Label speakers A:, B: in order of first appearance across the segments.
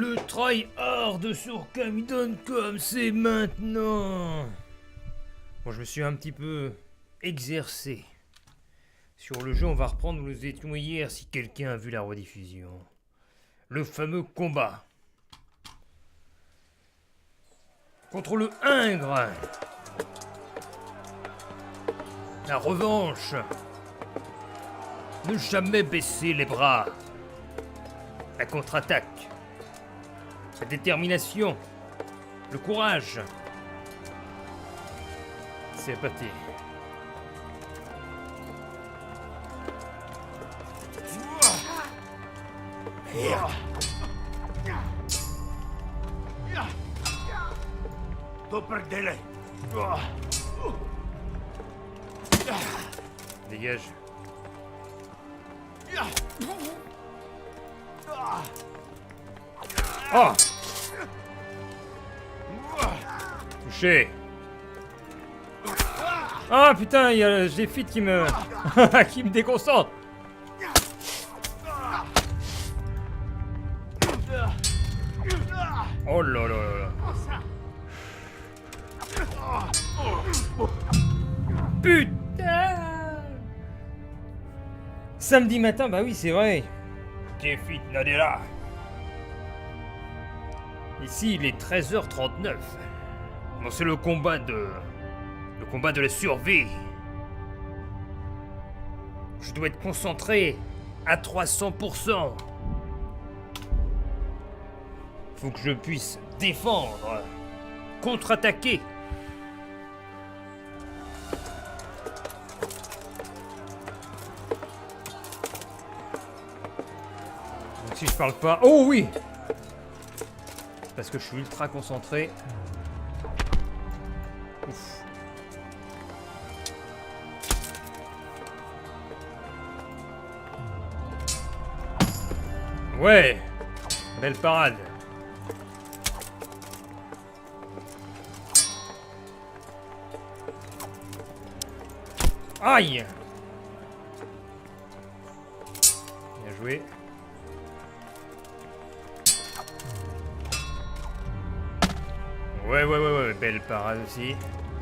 A: Le try-hard sur Kamidon comme c'est maintenant. Bon, je me suis un petit peu exercé. Sur le jeu, on va reprendre où nous étions hier si quelqu'un a vu la rediffusion. Le fameux combat. Contre le Ingre. La revanche. Ne jamais baisser les bras. La contre-attaque. La détermination. Le courage. C'est parti. Dégage. Oh! Touché. Ah putain, il y a Géfit qui me... qui me déconcentre. Oh là là là. Putain! Samedi matin, bah oui, c'est vrai. Géfit Nadella. Ici, il est 13h39. Bon, c'est le combat de la survie. Je dois être concentré à 300%. Faut que je puisse défendre, contre-attaquer. Donc si je parle pas... Oh oui! Parce que je suis ultra concentré. Ouf. Ouais! Belle parade. Aïe! Bien joué. Ouais, belle parade aussi.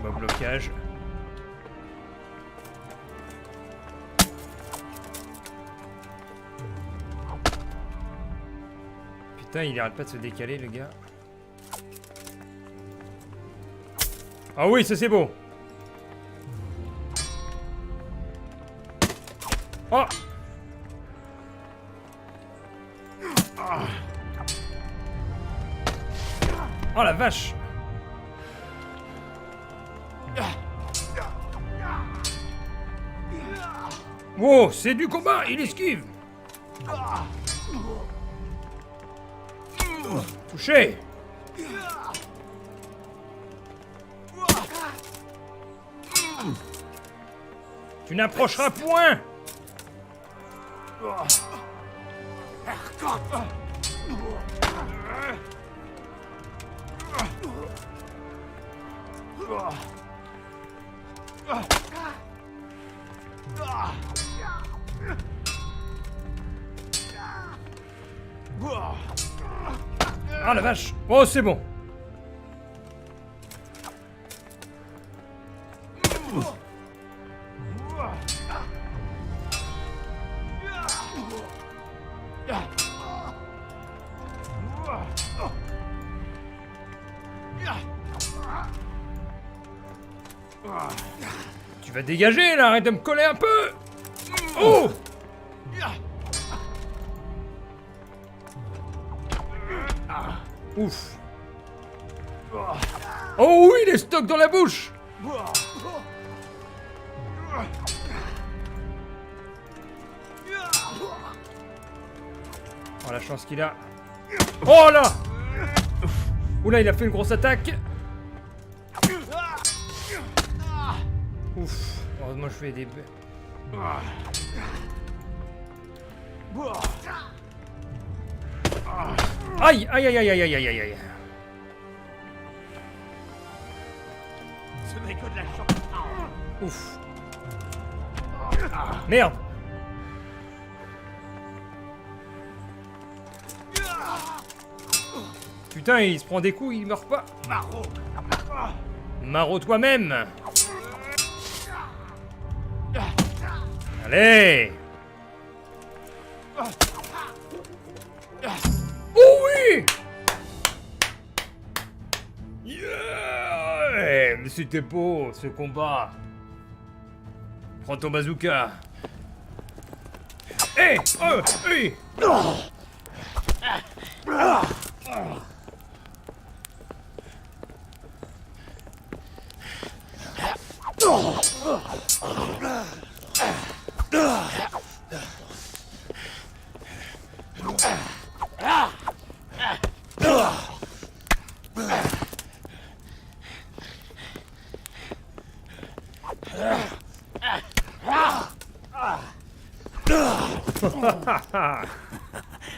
A: Bon blocage. Putain, il arrête pas de se décaler, le gars. Ah oui, ça c'est beau. Oh! Oh la vache! Wow, c'est du combat, il esquive! Touché! Tu n'approcheras point! Ah la vache! Oh, c'est bon! Tu vas dégager là, arrête de me coller un peu! Oh! Ouf! Oh oui, les stocks dans la bouche! Oh la chance qu'il a! Oh là! Oula, il a fait une grosse attaque! Ouf! Heureusement, je fais des... Aïe, aïe, aïe, aïe, aïe, aïe, aïe, aïe, aïe.
B: Ce n'est que de la chance.
A: Ouf. Merde. Putain, il se prend des coups, il meurt pas.
B: Marot.
A: Maro toi-même. Allez. Oh oui. Yeah. Mais c'était beau, ce combat. Prends ton bazooka. Hé. Hey.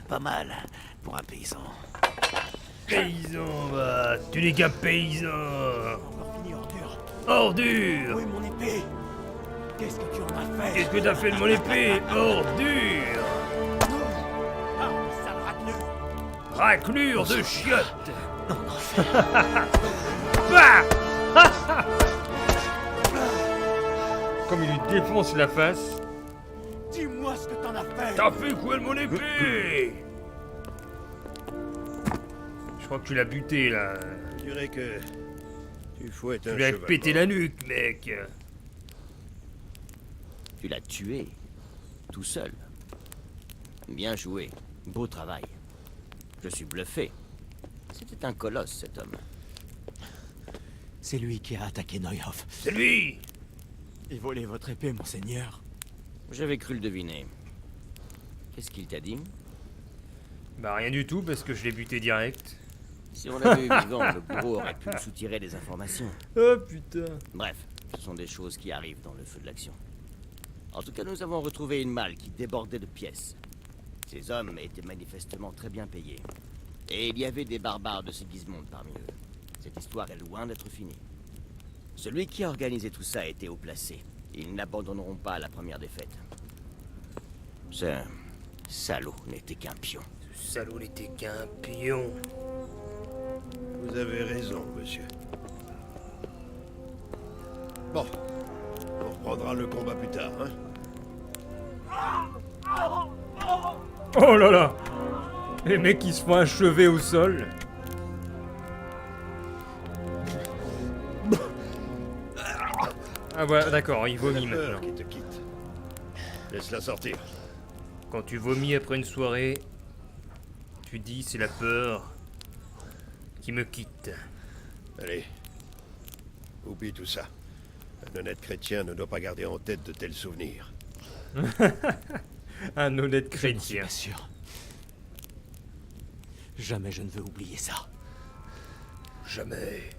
B: Pas mal pour un paysan.
A: Paysan, bah, tu n'es qu'un paysan.
B: Encore fini, ordure.
A: Ordure.
B: Où est mon épée? Qu'est-ce que tu en as fait?
A: Qu'est-ce que t'as fait de mon épée? Ordure.
B: Ah, sale raclure.
A: Raclure de chiottes. Bah. Comme il lui défonce la face.
B: Dis-moi ce que t'en as fait.
A: T'as fait quoi de mon épée? Je crois que tu l'as buté là.
C: Je dirais que tu fouettes
A: Tu
C: un
A: lui as
C: cheval
A: pété
C: mort.
A: la nuque, mec.
D: Tu l'as tué, tout seul. Bien joué, beau travail. Je suis bluffé. C'était un colosse, cet homme.
B: C'est lui qui a attaqué Neuhoff.
A: C'est lui.
B: Et volé votre épée, monseigneur.
D: J'avais cru le deviner. Qu'est-ce qu'il t'a dit?
A: Bah rien du tout parce que je l'ai buté direct.
D: Si on l'avait eu vivant, le bourreau aurait pu nous soutirer des informations.
A: Oh putain.
D: Bref, ce sont des choses qui arrivent dans le feu de l'action. En tout cas, nous avons retrouvé une malle qui débordait de pièces. Ces hommes étaient manifestement très bien payés. Et il y avait des barbares de Sigismund parmi eux. Cette histoire est loin d'être finie. Celui qui a organisé tout ça était haut placé. Ils n'abandonneront pas la première défaite. Ce salaud n'était qu'un pion.
A: Ce salaud n'était qu'un pion.
C: Vous avez raison, monsieur. Bon, on reprendra le combat plus tard, hein?
A: Oh là là. Les mecs qui se font achever au sol. Ah voilà, d'accord, il vomit
C: La peur
A: maintenant.
C: qui te quitte. Laisse-la sortir.
A: Quand tu vomis après une soirée, tu dis c'est la peur qui me quitte.
C: Allez. Oublie tout ça. Un honnête chrétien ne doit pas garder en tête de tels souvenirs.
A: Un honnête
B: Je n'en suis
A: chrétien.
B: pas sûr. Jamais je ne veux oublier ça.
A: Jamais.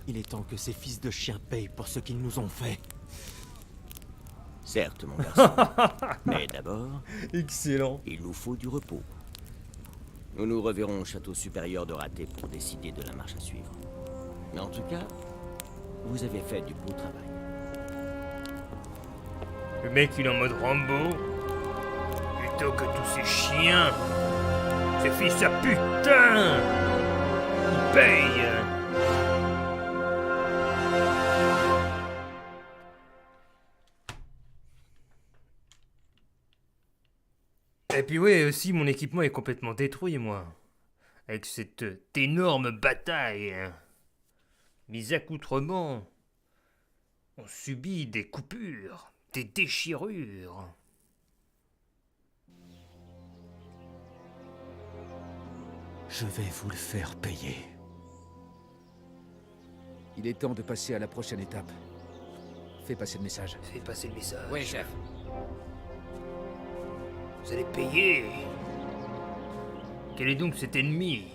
B: Il est temps que ces fils de chiens payent pour ce qu'ils nous ont fait.
D: Certes, mon garçon. Mais d'abord,
A: Excellent.
D: il nous faut du repos. Nous nous reverrons au château supérieur de Raté pour décider de la marche à suivre. Mais en tout cas, vous avez fait du beau travail.
A: Le mec il est en mode Rambo. Plutôt que tous ces chiens. Ces fils à putain. Ils payent. Et puis ouais, aussi mon équipement est complètement détruit, moi. Avec cette énorme bataille. Mes accoutrements ont subi des coupures, des déchirures.
B: Je vais vous le faire payer.
E: Il est temps de passer à la prochaine étape. Fais passer le message.
A: Fais passer le message.
D: Oui, chef.
A: Vous allez payer. Quel est donc cet ennemi?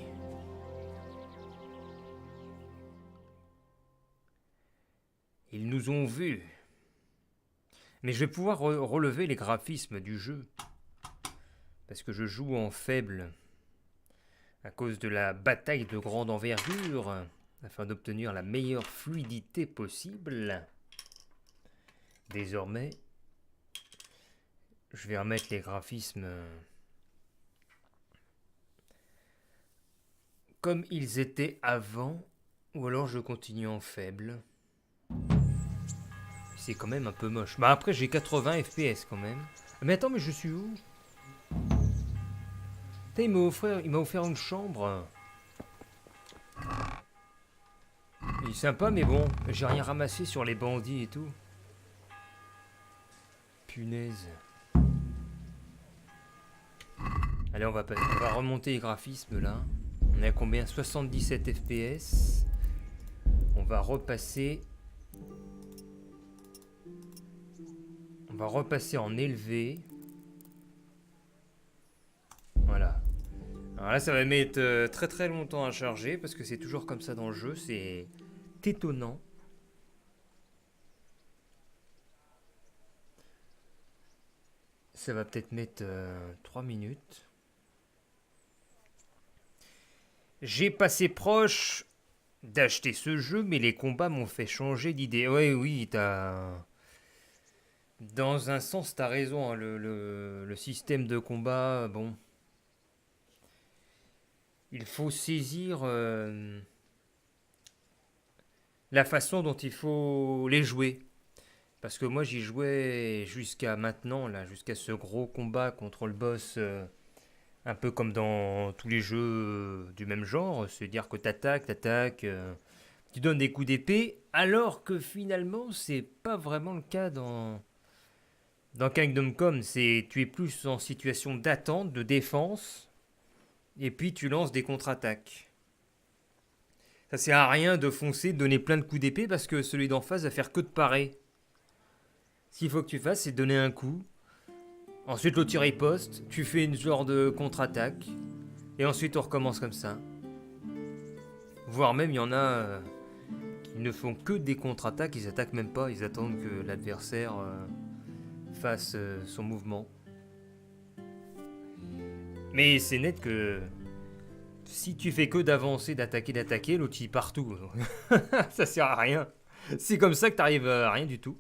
A: Ils nous ont vus. Mais je vais pouvoir relever les graphismes du jeu. Parce que je joue en faible. À cause de la bataille de grande envergure. Afin d'obtenir la meilleure fluidité possible. Désormais, je vais remettre les graphismes comme ils étaient avant, ou alors je continue en faible. C'est quand même un peu moche. Bah après j'ai 80 FPS quand même. Mais attends, mais je suis où? Putain, il m'a offert une chambre. Il est sympa, mais bon, j'ai rien ramassé sur les bandits et tout. Punaise. Allez, on va remonter les graphismes là. On est à combien? 77 FPS. On va repasser. On va repasser en élevé. Voilà. Alors là, ça va mettre très très longtemps à charger parce que c'est toujours comme ça dans le jeu. C'est étonnant. Ça va peut-être mettre 3 minutes. J'ai passé proche d'acheter ce jeu, mais les combats m'ont fait changer d'idée. Ouais, oui, t'as... Dans un sens, t'as raison. Hein, le système de combat, bon... Il faut saisir la façon dont il faut les jouer. Parce que moi, j'y jouais jusqu'à maintenant, là, jusqu'à ce gros combat contre le boss... un peu comme dans tous les jeux du même genre, c'est-à-dire que t'attaques, tu donnes des coups d'épée, alors que finalement, c'est pas vraiment le cas dans Kingdom Come. Tu es plus en situation d'attente, de défense, et puis tu lances des contre-attaques. Ça sert à rien de foncer, de donner plein de coups d'épée, parce que celui d'en face va faire que de parer. Ce qu'il faut que tu fasses, c'est donner un coup. Ensuite, l'autre riposte, tu fais une genre de contre-attaque, et ensuite on recommence comme ça. Voire même, il y en a qui ne font que des contre-attaques, ils attaquent même pas, ils attendent que l'adversaire fasse son mouvement. Mais c'est net que si tu fais que d'avancer, d'attaquer, l'autre il part tout. Ça sert à rien. C'est comme ça que t'arrives à rien du tout.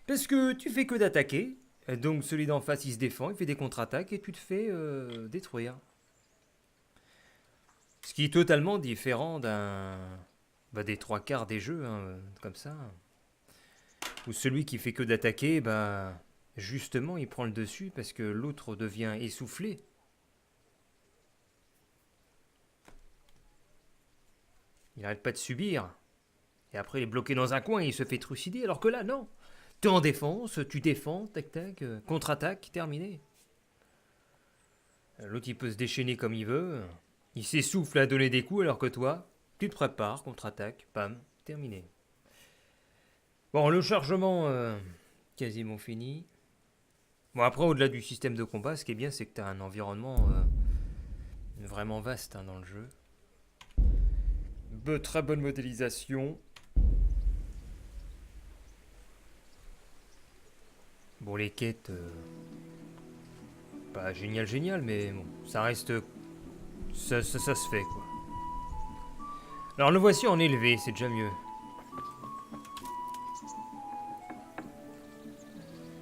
A: Parce que tu fais que d'attaquer. Donc celui d'en face il se défend, il fait des contre-attaques et tu te fais détruire. Ce qui est totalement différent des trois quarts des jeux, hein, comme ça. Où celui qui fait que d'attaquer, justement il prend le dessus parce que l'autre devient essoufflé. Il n'arrête pas de subir. Et après il est bloqué dans un coin et il se fait trucider, alors que là non. T'es en défense, tu défends, tac-tac, contre-attaque, terminé. L'autre, il peut se déchaîner comme il veut. Il s'essouffle à donner des coups, alors que toi, tu te prépares, contre-attaque, pam, terminé. Bon, le chargement, quasiment fini. Bon, après, au-delà du système de combat, ce qui est bien, c'est que t'as un environnement vraiment vaste dans le jeu. De très bonne modélisation. Bon, les quêtes, pas génial, mais bon, ça reste, ça se fait, quoi. Alors, le voici en élevé, c'est déjà mieux.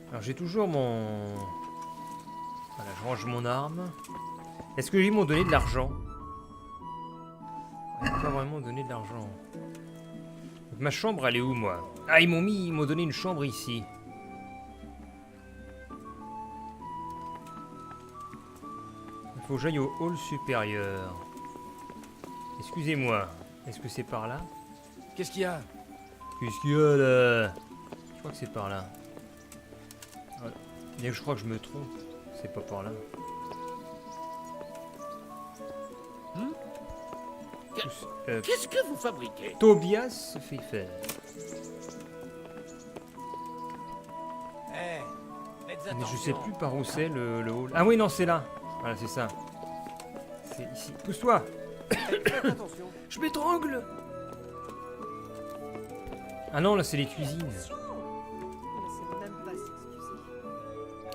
A: Alors, j'ai toujours mon... Voilà, je range mon arme. Est-ce que ils m'ont donné de l'argent? Ils m'ont pas vraiment donné de l'argent. Donc, ma chambre, elle est où, moi? Ah, ils m'ont donné une chambre ici. Faut que j'aille au hall supérieur. Excusez-moi, est-ce que c'est par là?
E: Qu'est-ce qu'il y a?
A: Qu'est-ce qu'il y a là? Je crois que c'est par là. Bien que je crois que je me trompe. C'est pas par là.
D: Qu'est-ce que vous fabriquez?
A: Tobias se fait faire. Mais je sais plus par où c'est le hall. Ah oui, non, c'est là. Voilà, c'est ça. C'est ici. Pousse-toi. Je m'étrangle. Ah non, là, c'est les cuisines.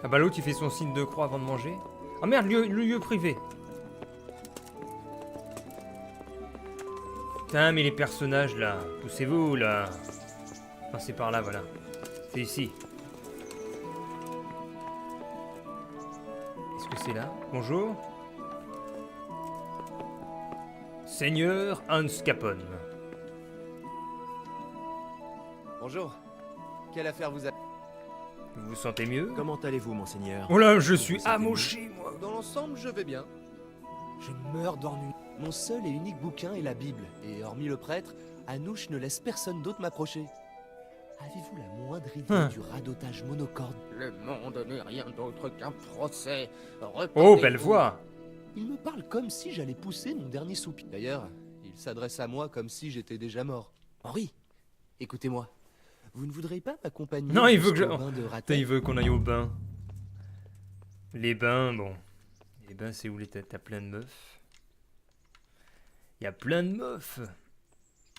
A: Ah bah l'autre, il fait son signe de croix avant de manger. Ah merde, le lieu privé. Putain, mais les personnages, là. Poussez-vous, là. Ah, c'est par là, voilà. C'est ici. Est-ce que c'est là? Bonjour. Seigneur Hans Capone.
F: Bonjour. Quelle affaire vous a...
A: Vous vous sentez mieux?
B: Comment allez-vous, monseigneur?
A: Oh là, je suis
B: Vous sentez
A: amoché, moi.
F: Dans l'ensemble, je vais bien.
B: Je meurs d'ennui.
F: Mon seul et unique bouquin est la Bible. Et hormis le prêtre, Anouche ne laisse personne d'autre m'approcher. Avez-vous la moindre idée du radotage monocorde?
G: Le monde n'est rien d'autre qu'un procès.
A: Oh, belle voix.
F: Il me parle comme si j'allais pousser mon dernier soupir. D'ailleurs, il s'adresse à moi comme si j'étais déjà mort. Henri, écoutez-moi. Vous ne voudriez pas m'accompagner
A: Non, il veut que
F: jusqu'au
A: je...
F: bain de
A: Putain,
F: Ratel?
A: il veut qu'on aille au bain. Les bains, bon. Les bains, c'est où t'as plein de meufs. Il y a plein de meufs.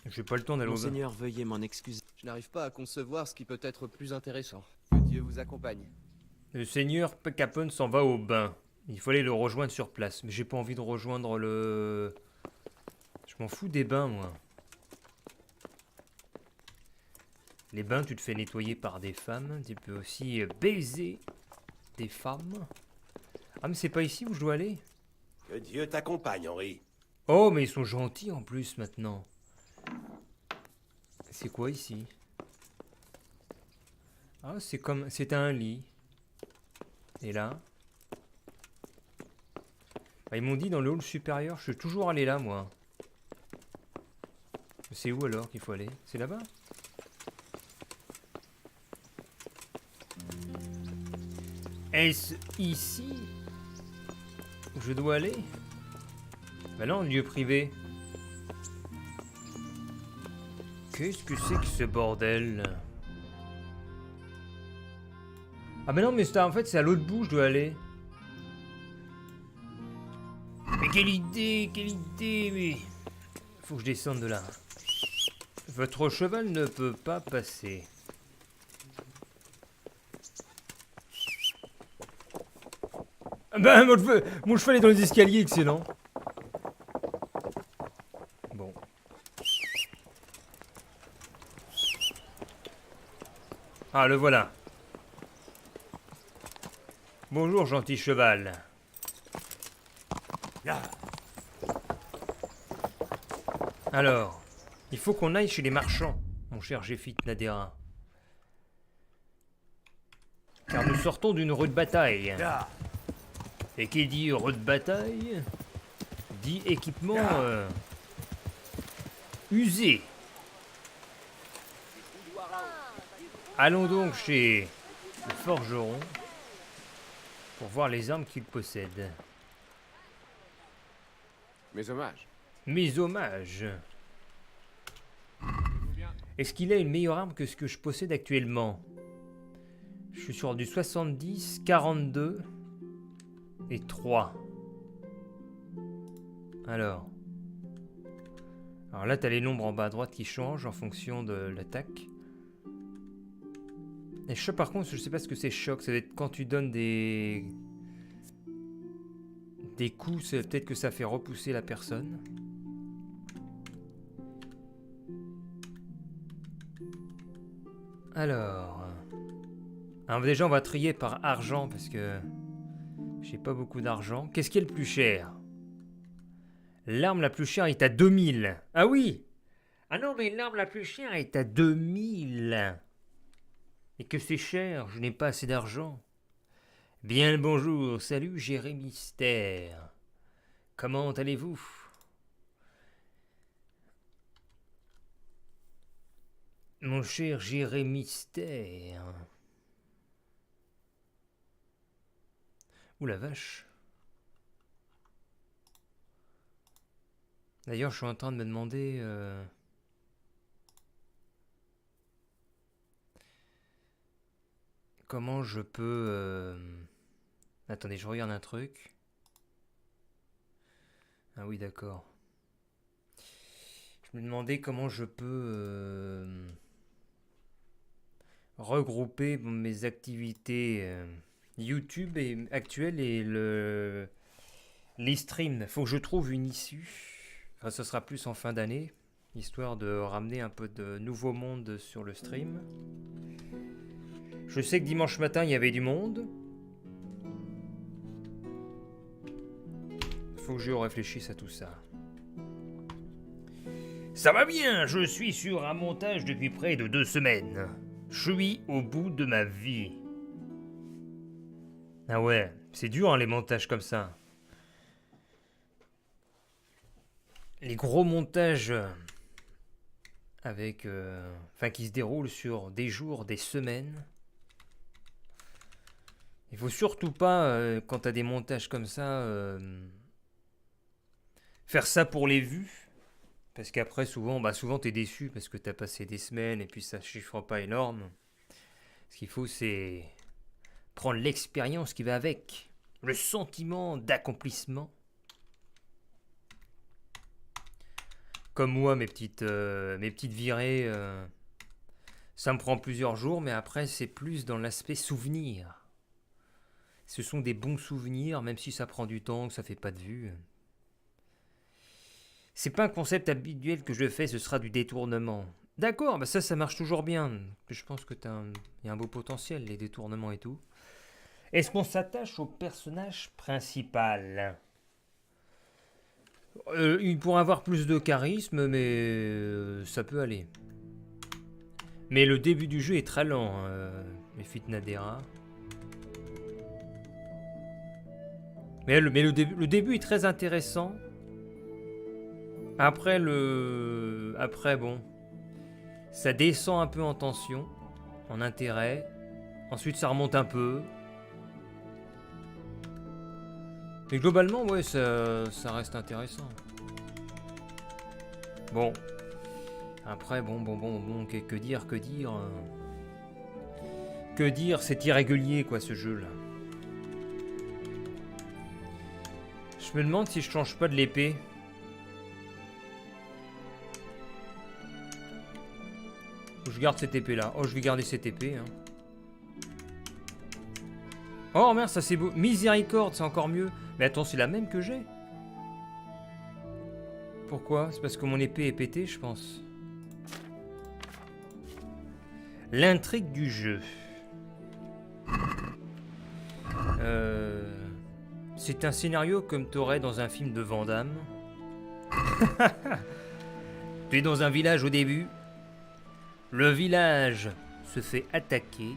A: J'ai pas le temps d'aller au bain.
B: Monseigneur, veuillez m'en excuser.
F: Je n'arrive pas à concevoir ce qui peut être plus intéressant. Que Dieu vous accompagne.
A: Le seigneur Capone s'en va au bain. Il faut aller le rejoindre sur place. Mais j'ai pas envie de rejoindre le... Je m'en fous des bains, moi. Les bains, tu te fais nettoyer par des femmes. Tu peux aussi baiser des femmes. Ah, mais c'est pas ici où je dois aller.
C: Que Dieu t'accompagne, Henri.
A: Oh, mais ils sont gentils en plus maintenant. C'est quoi ici? Ah, c'est comme... C'est un lit. Et là? Bah, ils m'ont dit dans le hall supérieur. Je suis toujours allé là, moi. C'est où alors qu'il faut aller? C'est là-bas? Est-ce ici où je dois aller? Bah non, lieu privé. Qu'est-ce que c'est que ce bordel? Ah bah non, mais en fait c'est à l'autre bout je dois aller. Mais quelle idée, mais... Faut que je descende de là. Votre cheval ne peut pas passer. Ah bah mon cheval est dans les escaliers, excellent. Bon. Ah, le voilà. Bonjour, gentil cheval. Alors, il faut qu'on aille chez les marchands, mon cher Géphit Nadera. Car nous sortons d'une rude bataille. Et qui dit rude bataille, dit équipement usé. Allons donc chez le forgeron pour voir les armes qu'il possède.
G: Mes hommages.
A: Mes hommages. Est-ce qu'il a une meilleure arme que ce que je possède actuellement? Je suis sur du 70, 42 et 3. Alors là, t'as les nombres en bas à droite qui changent en fonction de l'attaque. Et choc, par contre, je sais pas ce que c'est choc. Ça va être quand tu donnes des coups, c'est peut-être que ça fait repousser la personne. Alors déjà, on va trier par argent parce que j'ai pas beaucoup d'argent. Qu'est-ce qui est le plus cher? L'arme la plus chère est à 2000. Ah oui! Ah non, mais l'arme la plus chère est à 2000. Et que c'est cher, je n'ai pas assez d'argent. Bien le bonjour, salut Jérémy Mystère. Comment allez-vous? Mon cher Jérémy Mystère. Ouh la vache. D'ailleurs, je suis en train de me demander... comment je peux... Attendez, je regarde un truc. Ah oui, d'accord. Je me demandais comment je peux... regrouper mes activités YouTube actuelles et les streams. Faut que je trouve une issue. Enfin, ce sera plus en fin d'année, histoire de ramener un peu de nouveau monde sur le stream. Je sais que dimanche matin, il y avait du monde. Faut que je réfléchisse à tout ça. Ça va bien, je suis sur un montage depuis près de 2 semaines. Je suis au bout de ma vie. Ah ouais, c'est dur hein, les montages comme ça. Les gros montages avec, qui se déroulent sur des jours, des semaines. Il faut surtout pas, quand t'as des montages comme ça, faire ça pour les vues. Parce qu'après, souvent t'es déçu parce que t'as passé des semaines et puis ça chiffre pas énorme. Ce qu'il faut, c'est prendre l'expérience qui va avec. Le sentiment d'accomplissement. Comme moi, mes petites virées, ça me prend plusieurs jours, mais après, c'est plus dans l'aspect souvenir. Ce sont des bons souvenirs, même si ça prend du temps, que ça fait pas de vue. C'est pas un concept habituel que je fais, ce sera du détournement. D'accord, bah ça marche toujours bien. Je pense que y a un beau potentiel, les détournements et tout. Est-ce qu'on s'attache au personnage principal ? Il pourrait avoir plus de charisme, mais ça peut aller. Mais le début du jeu est très lent, les Fitnadera. Mais le début est très intéressant. Après, bon, ça descend un peu en tension, en intérêt. Ensuite, ça remonte un peu. Mais globalement, ouais, ça reste intéressant. Bon. Après, bon, que dire. Que dire, c'est irrégulier, quoi, ce jeu-là. Je me demande si je change pas de l'épée. Je garde cette épée-là. Oh, je vais garder cette épée, hein. Oh merde, ça c'est beau. Miséricorde, c'est encore mieux. Mais attends, c'est la même que j'ai. Pourquoi? C'est parce que mon épée est pétée, je pense. L'intrigue du jeu. C'est un scénario comme t'aurais dans un film de Van Damme. Tu es dans un village au début. Le village se fait attaquer.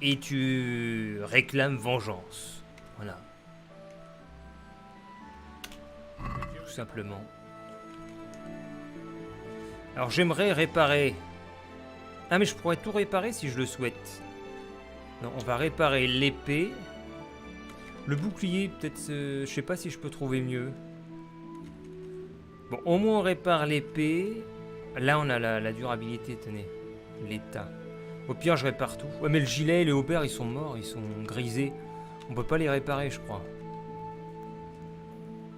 A: Et tu réclames vengeance. Voilà. Tout simplement. Alors j'aimerais réparer. Ah mais je pourrais tout réparer si je le souhaite. Non, on va réparer l'épée. Le bouclier, peut-être... je sais pas si je peux trouver mieux. Bon, au moins on répare l'épée. Là on a la durabilité, tenez. L'état. Au pire, je répare tout. Ouais, mais le gilet et les haubert, ils sont morts, ils sont grisés. On peut pas les réparer, je crois.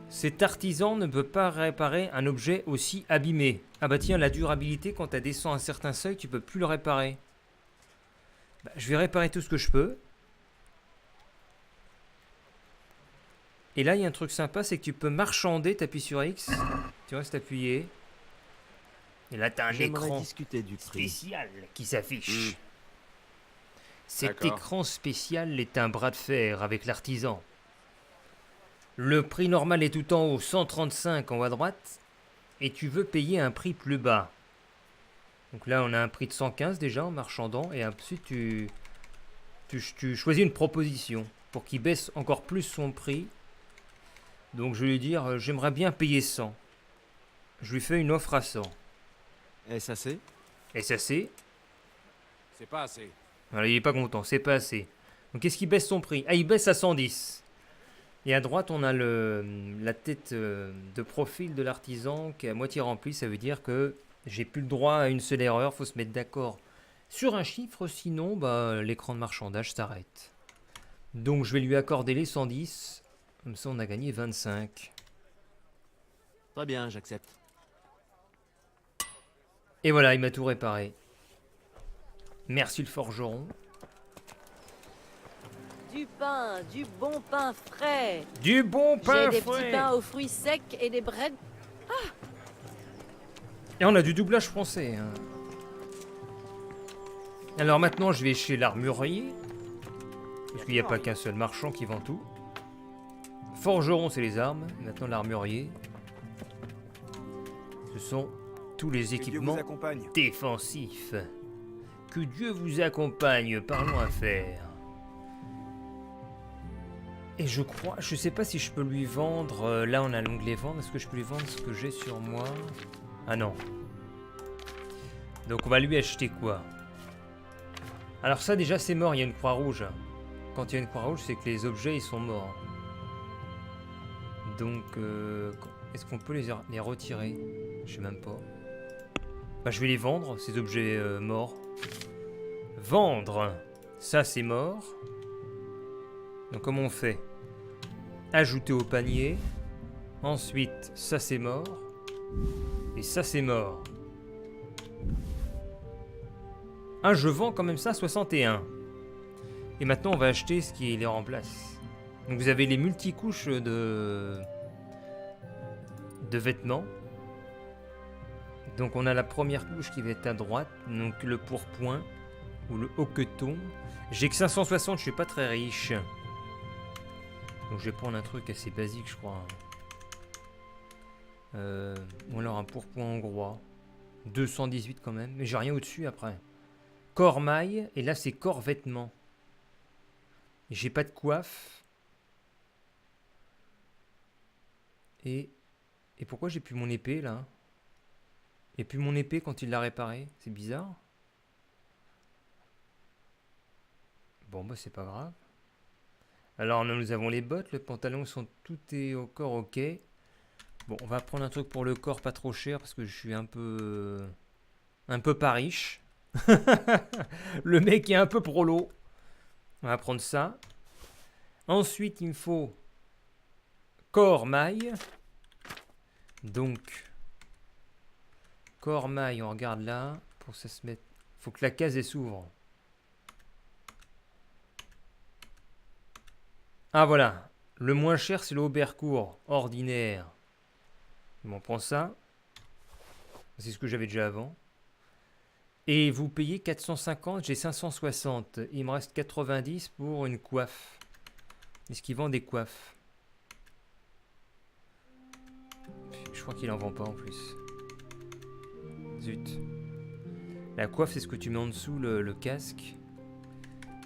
A: Cet artisan ne peut pas réparer un objet aussi abîmé. Ah bah tiens, la durabilité, quand tu descends un certain seuil, tu peux plus le réparer. Bah, je vais réparer tout ce que je peux. Et là, il y a un truc sympa, c'est que tu peux marchander, t'appuies sur X, tu restes appuyé. Et là, t'as un écran
B: discuter du prix.
A: spécial qui s'affiche. Cet
G: D'accord.
A: écran spécial est un bras de fer avec l'artisan. Le prix normal est tout en haut, 135 en haut à droite, et tu veux payer un prix plus bas. Donc là, on a un prix de 115 déjà en marchandant, et ensuite tu choisis une proposition pour qu'il baisse encore plus son prix. Donc je vais lui dire, j'aimerais bien payer 100. Je lui fais une offre à 100.
B: SAC?
A: SAC.
G: C'est pas assez.
A: Voilà, il est pas content, c'est pas assez. Donc qu'est-ce qu'il baisse son prix? Ah, il baisse à 110. Et à droite, on a la tête de profil de l'artisan qui est à moitié remplie. Ça veut dire que j'ai plus le droit à une seule erreur. Faut se mettre d'accord sur un chiffre, sinon bah, l'écran de marchandage s'arrête. Donc je vais lui accorder les 110. Comme ça, on a gagné 25.
B: Très bien, j'accepte.
A: Et voilà, il m'a tout réparé. Merci le forgeron.
H: Du pain, du bon pain frais.
A: Du bon pain
H: J'ai des
A: frais.
H: petits pains aux fruits secs et des breads.
A: Et on a du doublage français. Hein. Alors maintenant, je vais chez l'armurier. Parce qu'il n'y a pas qu'un seul marchand qui vend tout. Forgeron, c'est les armes. Maintenant, l'armurier. Ce sont tous les
G: Que Dieu vous
A: équipements
G: accompagne.
A: défensifs. Que Dieu vous accompagne, parlons affaires. Et je crois, je sais pas si je peux lui vendre, là on a l'onglet vendre, est-ce que je peux lui vendre ce que j'ai sur moi? Ah non. Donc on va lui acheter quoi? Alors ça déjà c'est mort, il y a une croix rouge. Quand il y a une croix rouge c'est que les objets ils sont morts. Donc est-ce qu'on peut les retirer? Je sais même pas. Bah je vais les vendre, ces objets morts. Vendre. Ça c'est mort. Donc comment on fait? Ajouter au panier. Ensuite, ça c'est mort. Et ça c'est mort. Ah, je vends quand même ça 61. Et maintenant on va acheter ce qui les remplace. Donc vous avez les multicouches de vêtements. Donc on a la première couche qui va être à droite. Donc le pourpoint. Ou le hoqueton. J'ai que 560, je suis pas très riche. Donc je vais prendre un truc assez basique, je crois. Ou alors un pourpoint hongrois. 218 quand même. Mais j'ai rien au-dessus après. Corps maille. Et là c'est corps vêtements. J'ai pas de coiffe. Et pourquoi j'ai plus mon épée là? Et plus mon épée quand il l'a réparée. C'est bizarre. Bon bah c'est pas grave. Alors nous avons les bottes, le pantalon, tout est au corps ok. Bon, on va prendre un truc pour le corps pas trop cher parce que je suis un peu pas riche. Le mec est un peu prolo. On va prendre ça. Ensuite, il me faut corps maille. Donc corps maille, on regarde là pour que ça se mette. Faut que la case elle s'ouvre. Ah voilà, le moins cher c'est le Haubercourt, ordinaire. On prend ça. C'est ce que j'avais déjà avant. Et vous payez 450, j'ai 560. Il me reste 90 pour une coiffe. Est-ce qu'il vend des coiffes? Je crois qu'il en vend pas en plus. Zut. La coiffe c'est ce que tu mets en dessous le casque.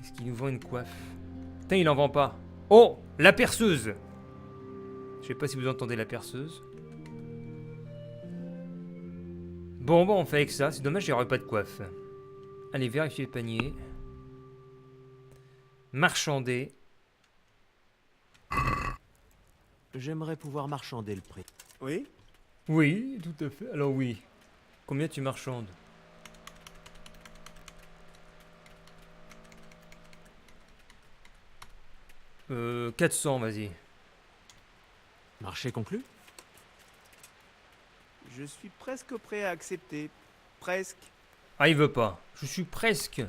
A: Est-ce qu'il nous vend une coiffe? Putain, il en vend pas. Oh, la perceuse. Je sais pas si vous entendez la perceuse. Bon, on fait avec ça. C'est dommage, j'aurais pas de coiffe. Allez, vérifier le panier. Marchander.
B: J'aimerais pouvoir marchander le prix.
G: Oui?
A: Oui, tout à fait. Alors oui. Combien tu marchandes? Euh, 400, vas-y.
B: Marché conclu?
G: Je suis presque prêt à accepter. Presque.
A: Ah, il veut pas. Je suis presque.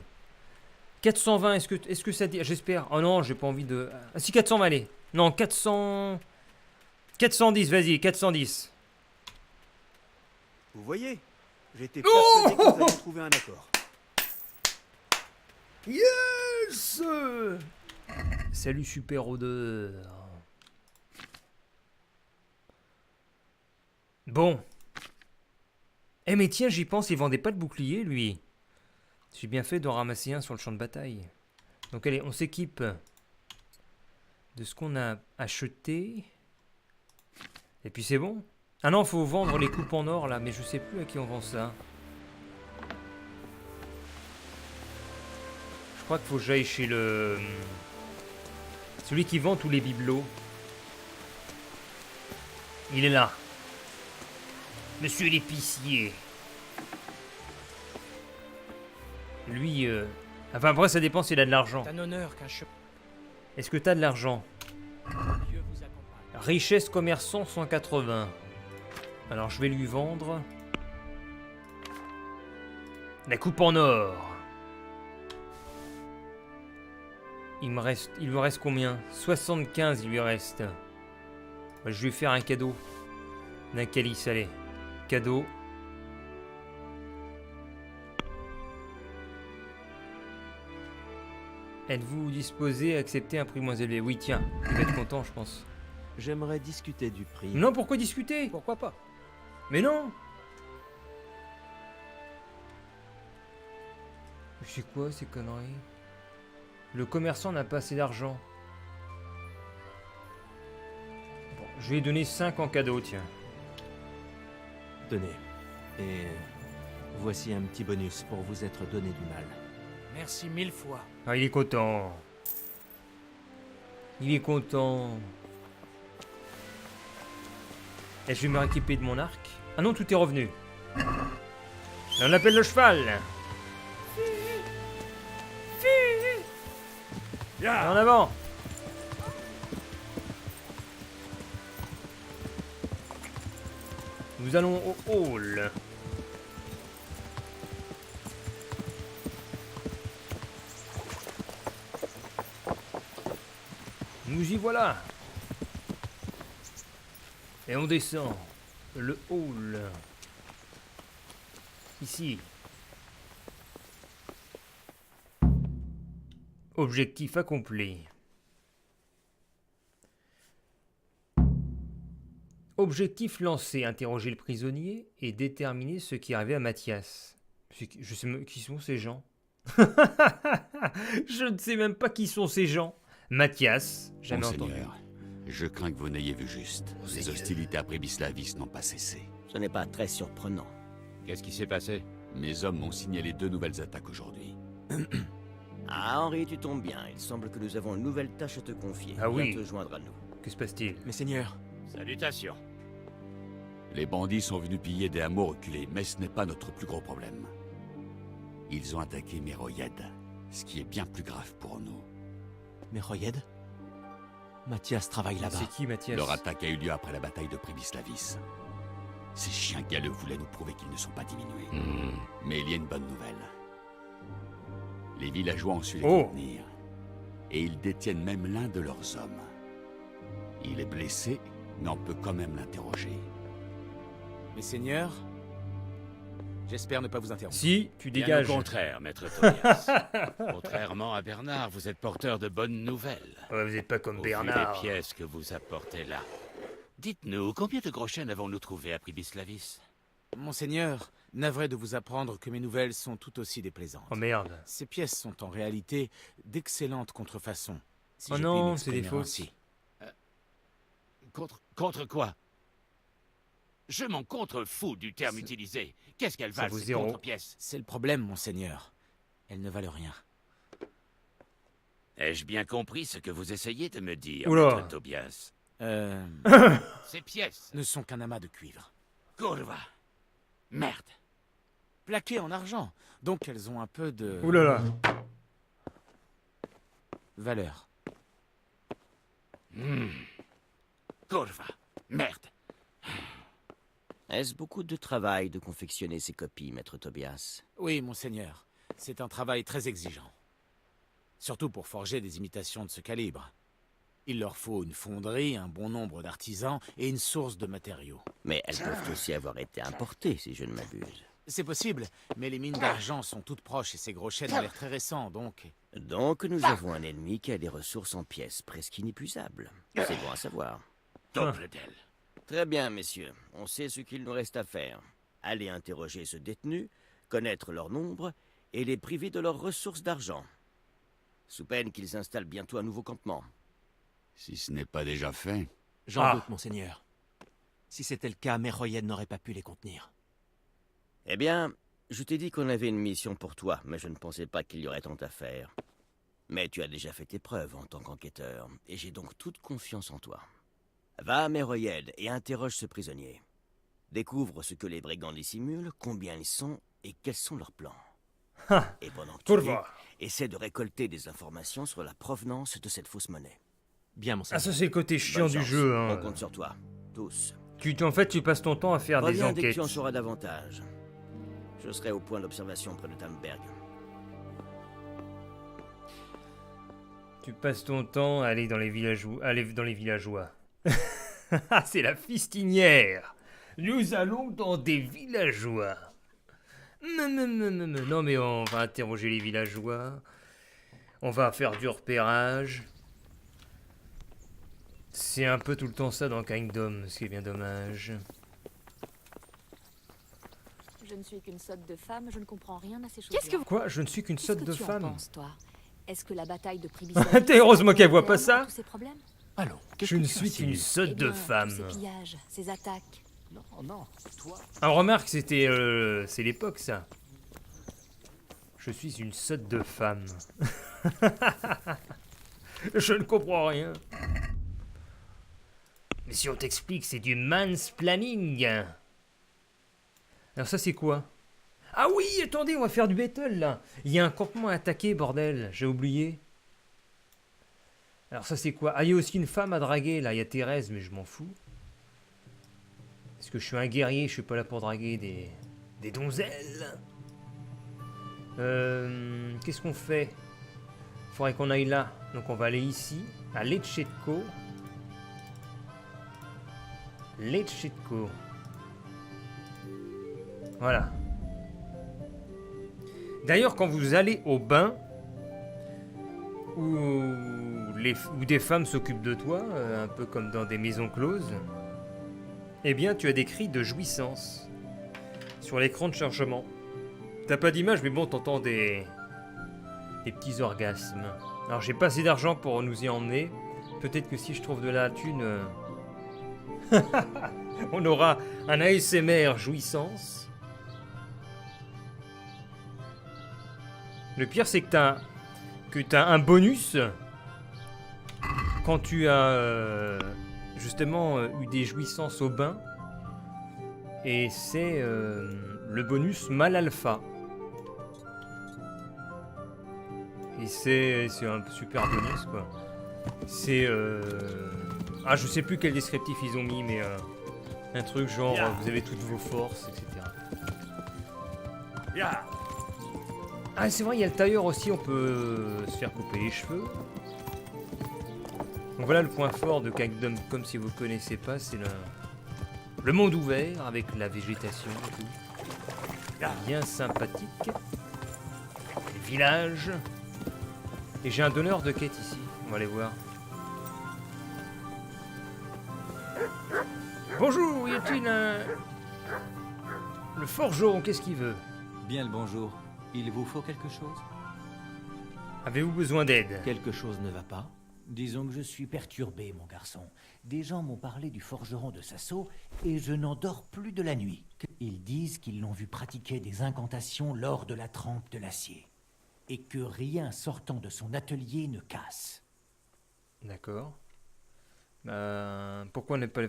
A: 420, est-ce que ça dit... J'espère. Oh non, j'ai pas envie de... Ah si, 420, allez. Non, 400... 410, vas-y, 410.
G: Vous voyez? J'étais persuadé que vous alliez trouver un accord.
A: Yes! Salut, super odeur. Bon. Eh mais tiens, j'y pense, il vendait pas de bouclier, lui. J'ai bien fait d'en ramasser un sur le champ de bataille. Donc allez, on s'équipe de ce qu'on a acheté. Et puis c'est bon. Ah non, faut vendre les coupes en or, là, mais je sais plus à qui on vend ça. Je crois qu'il faut que j'aille chez le... Celui qui vend tous les bibelots. Il est là. Monsieur l'épicier. Lui, enfin après ça dépend s'il a de l'argent.
E: C'est un honneur qu'un chemin.
A: Est-ce que t'as de l'argent?
E: Dieu vous accompagne.
A: Richesse commerçant 180. Alors je vais lui vendre la coupe en or. Il lui reste combien? 75 il lui reste. Je vais lui faire un cadeau. D'un calice, allez. Cadeau. Êtes-vous disposé à accepter un prix moins élevé? Oui, tiens, il va être content, je pense.
B: J'aimerais discuter du prix.
A: Non, pourquoi discuter?
E: Pourquoi pas?
A: Mais non! C'est quoi ces conneries? Le commerçant n'a pas assez d'argent. Bon, je vais lui donner 5 en cadeau, tiens.
B: Tenez. Et voici un petit bonus pour vous être donné du mal.
E: Merci 1000 fois.
A: Ah, il est content. Il est content. Et je vais me rééquiper de mon arc. Ah non, tout est revenu. On appelle le cheval. En avant. Nous allons au hall. Nous y voilà. Et on descend. Le hall. Ici. Objectif accompli. Objectif lancé, interroger le prisonnier et déterminer ce qui arrivait à Mathias. Je sais même qui sont ces gens. Je ne sais même pas qui sont ces gens. Mathias, jamais entendu.
I: Monseigneur, je crains que vous n'ayez vu juste. Les hostilités à Prébislavis n'ont pas cessé.
D: Ce n'est pas très surprenant.
I: Qu'est-ce qui s'est passé? Mes hommes m'ont signalé 2 nouvelles attaques aujourd'hui.
D: Ah, Henri, tu tombes bien. Il semble que nous avons une nouvelle tâche à te confier.
A: Ah oui.
D: Viens te joindre à nous.
A: Que se passe-t-il?
B: Mais seigneur,
I: Salutations. Les bandits sont venus piller des hameaux reculés, mais ce n'est pas notre plus gros problème. Ils ont attaqué Méroyed, ce qui est bien plus grave pour nous.
B: Méroyed? Mathias travaille là-bas.
A: C'est qui Mathias?
I: Leur attaque a eu lieu après la bataille de Prébislavis. Ces chiens galeux voulaient nous prouver qu'ils ne sont pas diminués. Mais il y a une bonne nouvelle. Les villageois ont su les contenir. Et ils détiennent même l'un de leurs hommes. Il est blessé, mais on peut quand même l'interroger.
E: Mais seigneur, j'espère ne pas vous interrompre.
A: Si, tu dégages.
J: Bien au contraire, maître Tobias. Contrairement à Bernard, vous êtes porteur de bonnes nouvelles.
A: Ouais, vous n'êtes pas comme
J: Au vu
A: Bernard.
J: des pièces que vous apportez là. Dites-nous, combien de gros chênes avons-nous trouvé à Prébislavis?
E: Monseigneur, navré de vous apprendre que mes nouvelles sont tout aussi déplaisantes.
A: Oh merde.
E: Ces pièces sont en réalité d'excellentes contrefaçons. Si
A: Oh
E: je puis
A: non, c'est des
E: m'exprimer
A: fausses.
E: ainsi.
J: Contre quoi? Je m'en contrefous du terme utilisé. Qu'est-ce qu'elles
A: Ça
J: valent,
A: vaut
J: ces
A: 0.
J: contre-pièces?
E: C'est le problème, monseigneur. Elles ne valent rien.
J: Ai-je bien compris ce que vous essayez de me dire,
A: Oula.
J: maître Tobias? Ces pièces
E: Ne sont qu'un amas de cuivre.
J: Kurva. Merde.
E: Plaquées en argent. Donc elles ont un peu de...
A: Ouh là là.
E: valeur.
J: Kurva. Merde.
D: Est-ce beaucoup de travail de confectionner ces copies, maître Tobias?
E: Oui, monseigneur. C'est un travail très exigeant. Surtout pour forger des imitations de ce calibre. Il leur faut une fonderie, un bon nombre d'artisans et une source de matériaux.
D: Mais elles peuvent aussi avoir été importées, si je ne m'abuse.
E: C'est possible, mais les mines d'argent sont toutes proches et ces gros chênes ont l'air très récents, donc...
D: Donc nous avons un ennemi qui a des ressources en pièces presque inépuisables. C'est bon à savoir.
J: Double d'elle.
D: Très bien, messieurs. On sait ce qu'il nous reste à faire. Aller interroger ce détenu, connaître leur nombre et les priver de leurs ressources d'argent. Sous peine qu'ils installent bientôt un nouveau campement.
I: Si ce n'est pas déjà fait.
B: J'en doute, monseigneur. Si c'était le cas, Méroyed n'aurait pas pu les contenir.
D: Eh bien, je t'ai dit qu'on avait une mission pour toi, mais je ne pensais pas qu'il y aurait tant à faire. Mais tu as déjà fait tes preuves en tant qu'enquêteur, et j'ai donc toute confiance en toi. Va à Méroyed et interroge ce prisonnier. Découvre ce que les brigands dissimulent, combien ils sont et quels sont leurs plans. Et pendant que tu y es, essaie de récolter des informations sur la provenance de cette fausse monnaie.
B: Bien, monseigneur.
A: Ah, ça c'est le côté chiant
D: Bonne
A: du
D: chance.
A: jeu.
D: On
A: Hein.
D: compte sur toi, tous.
A: En fait, tu passes ton temps à faire des
D: Reviens dès que
A: enquêtes.
D: tu en sauras davantage. Je serai au point d'observation près de Tamberg.
A: Tu passes ton temps à aller dans les villageois. C'est la fistinière. Nous allons dans des villageois. Non, mais on va interroger les villageois. On va faire du repérage. C'est un peu tout le temps ça dans Kingdom, ce qui est bien dommage.
H: Je
K: je ne suis qu'une sotte de femme, je ne comprends rien à ces choses.
H: Qu'est-ce que vous...
A: Quoi? Je ne suis qu'une
K: Qu'est-ce
A: sotte
K: que
A: de
K: tu en
A: femme.
K: penses, toi? Est-ce que la bataille de Pribys
A: T'es heureusement qu'elle voit pas ça.
K: tous ces problèmes?
F: Allons,
A: Je ne suis qu'une sotte
K: Eh
A: de
K: bien,
A: femme.
K: tous ces pillages, ces attaques.
F: Non, non, toi...
A: Ah, remarque, c'était... c'est l'époque, ça. Je suis une sotte de femme. Je ne comprends rien. Mais si on t'explique, c'est du mansplaining. Alors ça, c'est quoi? Ah oui, attendez, on va faire du battle, là. Il y a un campement à attaquer, bordel. J'ai oublié. Alors ça, c'est quoi? Ah, il y a aussi une femme à draguer, là. Il y a Thérèse, mais je m'en fous. Parce que je suis un guerrier, je suis pas là pour draguer des donzelles. Qu'est-ce qu'on fait? Faudrait qu'on aille là. Donc on va aller ici, à Lechetko. Lechetko. Voilà. D'ailleurs, quand vous allez au bain, où des femmes s'occupent de toi, un peu comme dans des maisons closes, eh bien, tu as des cris de jouissance sur l'écran de chargement. T'as pas d'image, mais bon, t'entends des petits orgasmes. Alors, j'ai pas assez d'argent pour nous y emmener. Peut-être que si je trouve de la thune, on aura un ASMR jouissance. Le pire, c'est que t'as un bonus quand tu as justement eu des jouissances au bain. Et c'est le bonus mal alpha. Et c'est un super bonus, quoi. C'est... Ah, je sais plus quel descriptif ils ont mis, mais un truc genre, vous avez toutes vos forces, etc. Ah, c'est vrai, il y a le tailleur aussi, on peut se faire couper les cheveux. Donc voilà le point fort de Kingdom, comme si vous connaissez pas, c'est le monde ouvert avec la végétation et tout. Bien sympathique. Les villages. Et j'ai un donneur de quête ici, on va aller voir. Bonjour, y a-t-il un... Le forgeron, qu'est-ce qu'il veut?
B: Bien le bonjour. Il vous faut quelque chose?
A: Avez-vous besoin d'aide?
B: Quelque chose ne va pas?
L: Disons que je suis perturbé, mon garçon. Des gens m'ont parlé du forgeron de Sasso et je n'en dors plus de la nuit. Ils disent qu'ils l'ont vu pratiquer des incantations lors de la trempe de l'acier. Et que rien sortant de son atelier ne casse.
A: D'accord. Pourquoi ne pas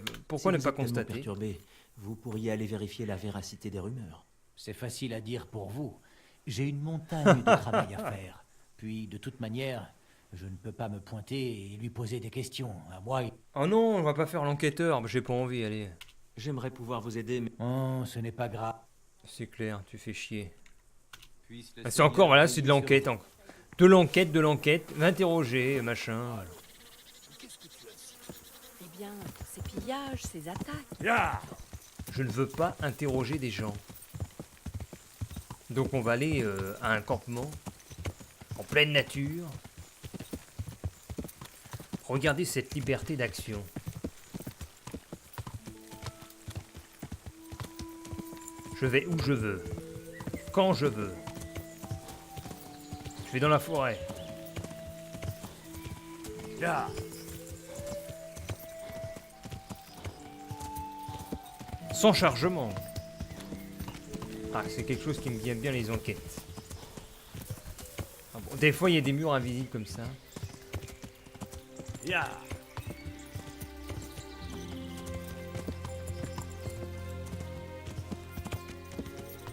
A: constater?
B: Perturbé, vous pourriez aller vérifier la véracité des rumeurs.
L: C'est facile à dire pour vous. J'ai une montagne de travail à faire. Puis, de toute manière, je ne peux pas me pointer et lui poser des questions. À moi...
A: Oh non, on va pas faire l'enquêteur. J'ai pas envie, allez.
B: J'aimerais pouvoir vous aider, mais...
L: Oh, ce n'est pas grave.
A: C'est clair, tu fais chier. C'est encore, voilà, c'est de l'enquête. De l'enquête. M'interroger, machin.
H: Eh bien, ces pillages, ces attaques...
A: Je ne veux pas interroger des gens. Donc on va aller à un campement, en pleine nature. Regardez cette liberté d'action. Je vais où je veux, quand je veux. Je vais dans la forêt. Sans chargement. Ah, c'est quelque chose qui me vient bien, les enquêtes. Ah bon, des fois, il y a des murs invisibles comme ça.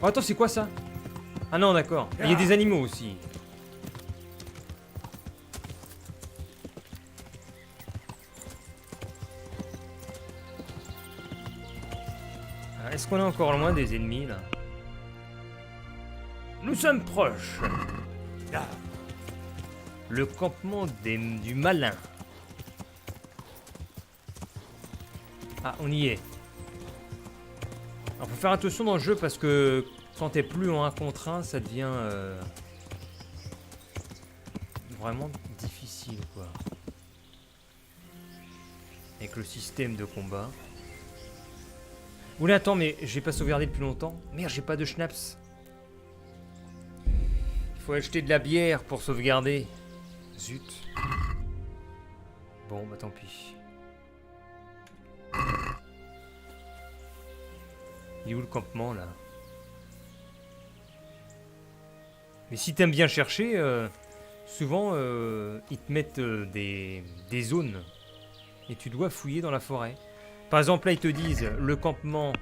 A: Oh, attends, c'est quoi ça? Ah non, d'accord. Il y a des animaux aussi. Est-ce qu'on est encore loin des ennemis, là? Nous sommes proches. Le campement du malin. Ah, on y est. Alors, faut faire attention dans le jeu parce que quand t'es plus en 1 contre 1, ça devient vraiment difficile, quoi. Avec le système de combat. Oula, attends, mais j'ai pas sauvegardé depuis longtemps. Merde, j'ai pas de schnapps. Il faut acheter de la bière pour sauvegarder. Zut. Bon, bah tant pis. Il est où le campement, là? Mais si t'aimes bien chercher, souvent, ils te mettent des zones. Et tu dois fouiller dans la forêt. Par exemple, là, ils te disent, le campement,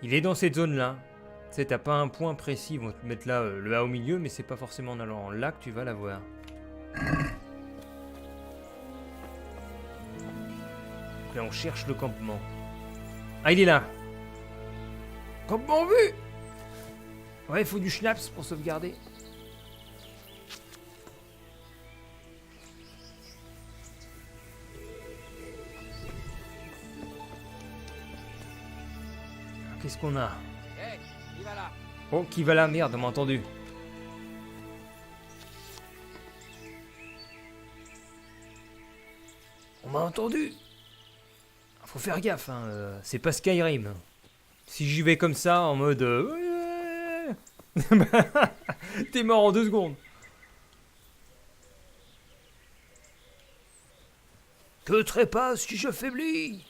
A: il est dans cette zone-là. Tu sais, t'as pas un point précis, ils vont te mettre là, le A au milieu, mais c'est pas forcément en allant là que tu vas l'avoir. Donc là, on cherche le campement. Ah, il est là. Campement vu. Ouais, il faut du schnapps pour sauvegarder. Qu'est-ce qu'on a?
E: Hey, qui va là?
A: Oh, qui va là? Merde, on m'a entendu. On m'a entendu. Faut faire gaffe, hein. C'est pas Skyrim. Si j'y vais comme ça, en mode... T'es mort en 2 secondes. Que trépasse si je faiblis?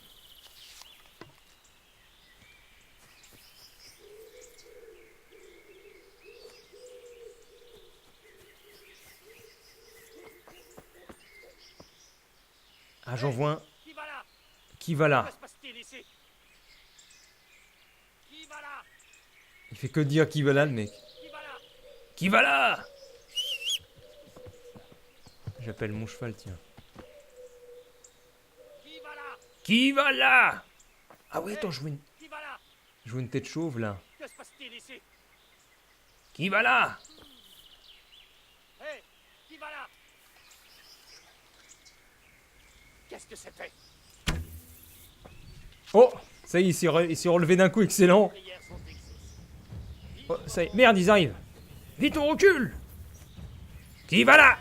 A: Ah, j'en vois un. Qui va là? Il fait que dire qui va là, le mec. Qui va là? J'appelle mon cheval, tiens. Qui va là? Ah ouais, attends, je vois une tête chauve, là. Qui va là?
E: Qu'est-ce que c'était?
A: Oh, ça y est, il s'est relevé d'un coup, excellent. Oh, ça y est, merde, ils arrivent. Vite, on recule. Qui va là?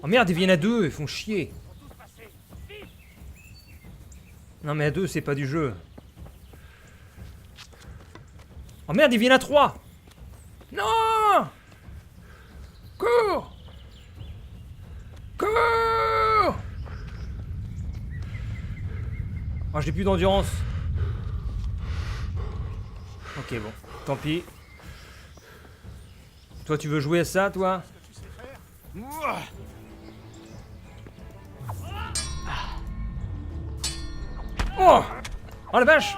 A: Oh merde, ils viennent à 2, ils font chier. Non mais à 2, c'est pas du jeu. Oh merde, ils viennent à 3. Non! Cours! Cours! Oh, j'ai plus d'endurance. Ok, bon. Tant pis. Toi, tu veux jouer à ça, toi? Oh! Oh la vache!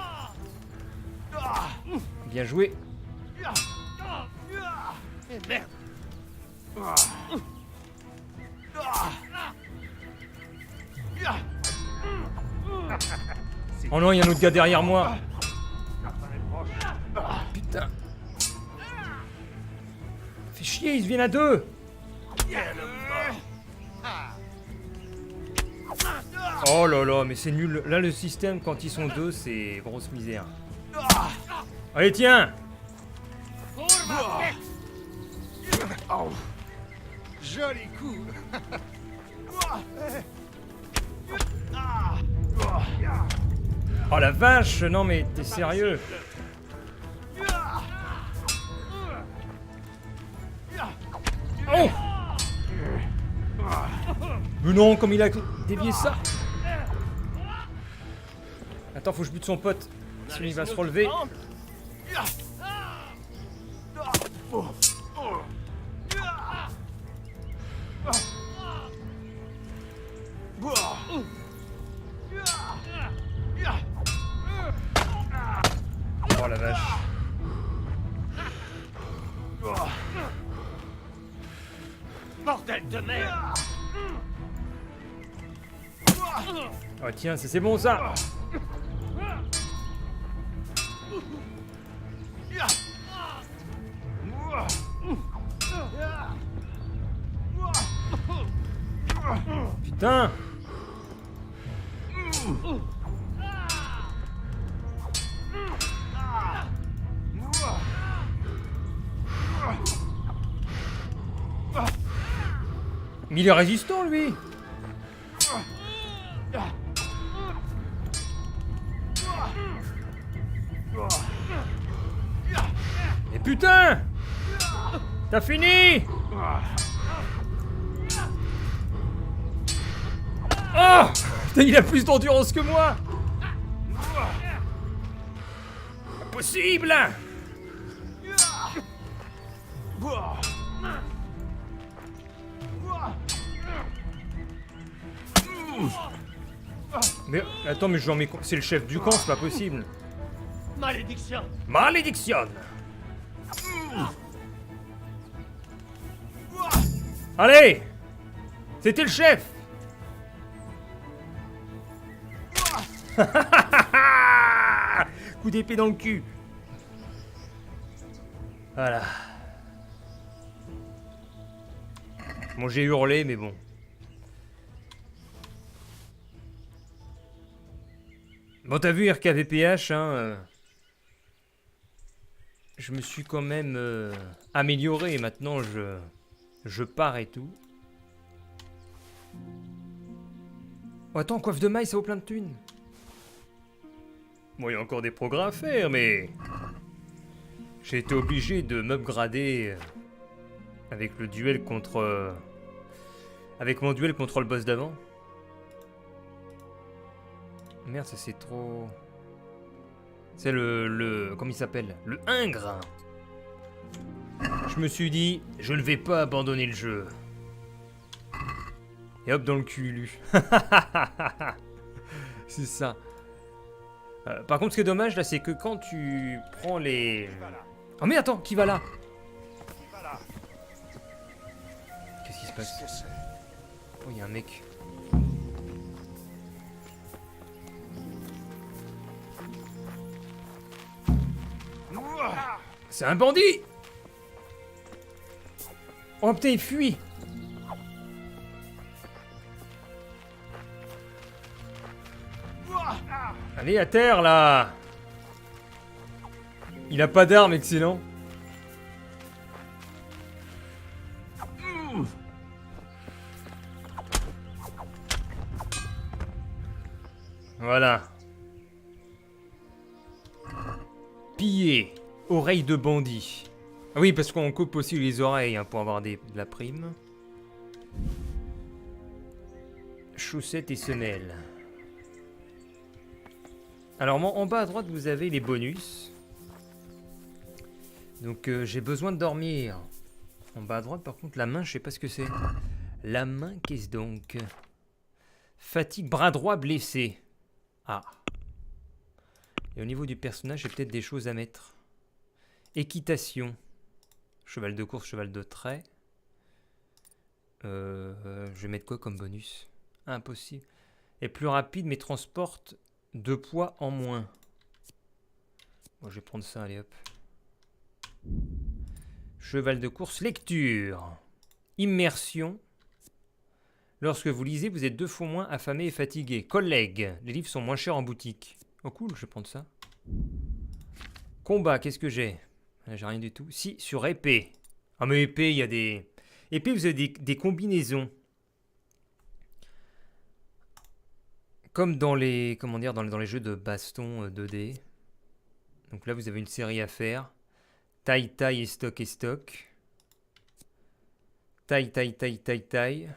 A: Bien joué.
E: Merde.
A: Oh non, il y a un autre gars derrière moi. Putain. Fais chier, ils viennent à 2. Oh là là, mais c'est nul. Là, le système, quand ils sont 2, c'est grosse misère. Allez, tiens.
E: Oh. Joli coup.
A: Oh la vache, non mais t'es sérieux? Oh! Mais non, comme il a dévié ça. Attends, faut que je bute son pote. Sinon il va se relever. Oh la vache.
E: Bordel de merde.
A: Oh tiens, c'est bon ça. Putain. Mais il est résistant, lui. Mais putain! T'as fini? Oh! Putain, il a plus d'endurance que moi! Impossible! Mais attends, mais j'en mets... C'est le chef du camp, c'est pas possible.
M: Malédiction!
A: Malédiction! Allez! C'était le chef! Coup d'épée dans le cul. Voilà. Bon, j'ai hurlé, mais bon. Bon, t'as vu RKVPH, hein, je me suis quand même amélioré. Maintenant, je pars et tout. Oh, attends, coiffe de maille, ça vaut plein de thunes. Bon, il y a encore des progrès à faire, mais... J'ai été obligé de m'upgrader avec le duel contre... avec mon duel contre le boss d'avant. Merde, ça c'est trop... C'est le... Comment il s'appelle? Le Ingre. Je me suis dit, je ne vais pas abandonner le jeu. Et hop, dans le cul. C'est ça. Par contre, ce qui est dommage, là, c'est que quand tu prends les... Oh mais attends, qui va là? Qu'est-ce qui se passe? Oh, il y a un mec. C'est un bandit! Oh putain, il fuit! Allez, à terre, là! Il a pas d'arme, excellent. Voilà. Piller. Oreille de bandit. Ah oui, parce qu'on coupe aussi les oreilles hein, pour avoir de la prime. Chaussettes et semelles. Alors, en bas à droite, vous avez les bonus. Donc, j'ai besoin de dormir. En bas à droite, par contre, la main, je sais pas ce que c'est. La main, qu'est-ce donc? Fatigue, bras droit blessé. Ah. Et au niveau du personnage, j'ai peut-être des choses à mettre. Équitation. Cheval de course, cheval de trait. Je vais mettre quoi comme bonus? Impossible. Est plus rapide, mais transporte 2 poids en moins. Bon, je vais prendre ça, allez hop. Cheval de course, lecture. Immersion. Lorsque vous lisez, vous êtes 2 fois moins affamé et fatigué. Collègue. Les livres sont moins chers en boutique. Oh cool, je vais prendre ça. Combat, qu'est-ce que j'ai? J'ai rien du tout. Si, sur épée. Ah mais épée, il y a des... Épée, vous avez des combinaisons. Comme dans les... Comment dire? Dans les jeux de baston 2D. Donc là, vous avez une série à faire. Taille, taille et stock et stock. Taille, taille, taille, taille, taille.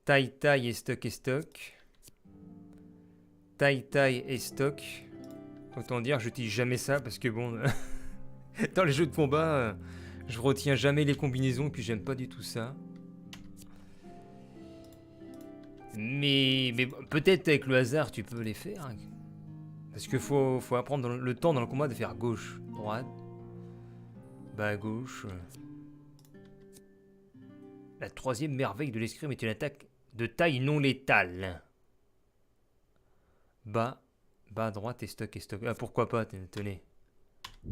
A: Taille, taille et stock et stock. Taille, taille et stock. Autant dire, je n'utilise jamais ça parce que bon, dans les jeux de combat, je retiens jamais les combinaisons et puis j'aime pas du tout ça. Mais peut-être avec le hasard, tu peux les faire. Parce qu'il faut apprendre le temps dans le combat de faire gauche, droite, bas, gauche. La 3e merveille de l'escrime est une attaque de taille non létale. Bas, droite et stock et stock. Ah, pourquoi pas, tenez. On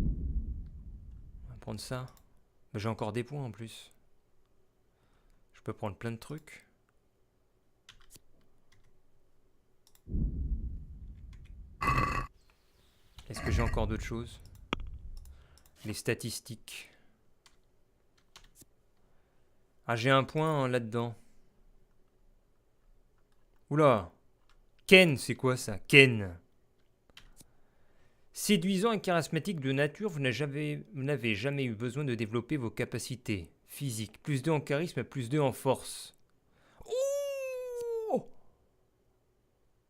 A: va prendre ça. J'ai encore des points en plus. Je peux prendre plein de trucs. Est-ce que j'ai encore d'autres choses? Les statistiques. Ah, j'ai un point là-dedans. Oula. Ken, c'est quoi ça? Ken. Séduisant et charismatique de nature, vous n'avez jamais eu besoin de développer vos capacités physiques. Plus 2 en charisme, plus 2 en force. Oh,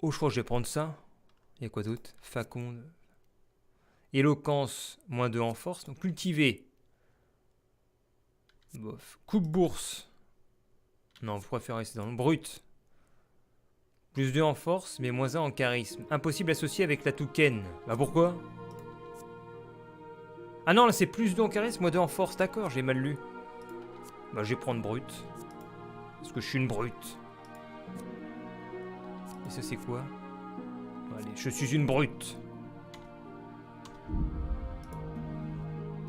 A: oh, je crois que je vais prendre ça. Il y a quoi d'autre? Faconde. Éloquence, moins 2 en force. Donc cultiver. Bof. Coupe-bourse. Non, vous préférez rester dans le brut. Plus 2 en force, mais moins 1 en charisme. Impossible associé avec la toucaine. Bah pourquoi? Ah non, là c'est plus 2 en charisme, moins 2 en force. D'accord, j'ai mal lu. Bah je vais prendre brut. Parce que je suis une brute. Et ça c'est quoi? Allez, je suis une brute.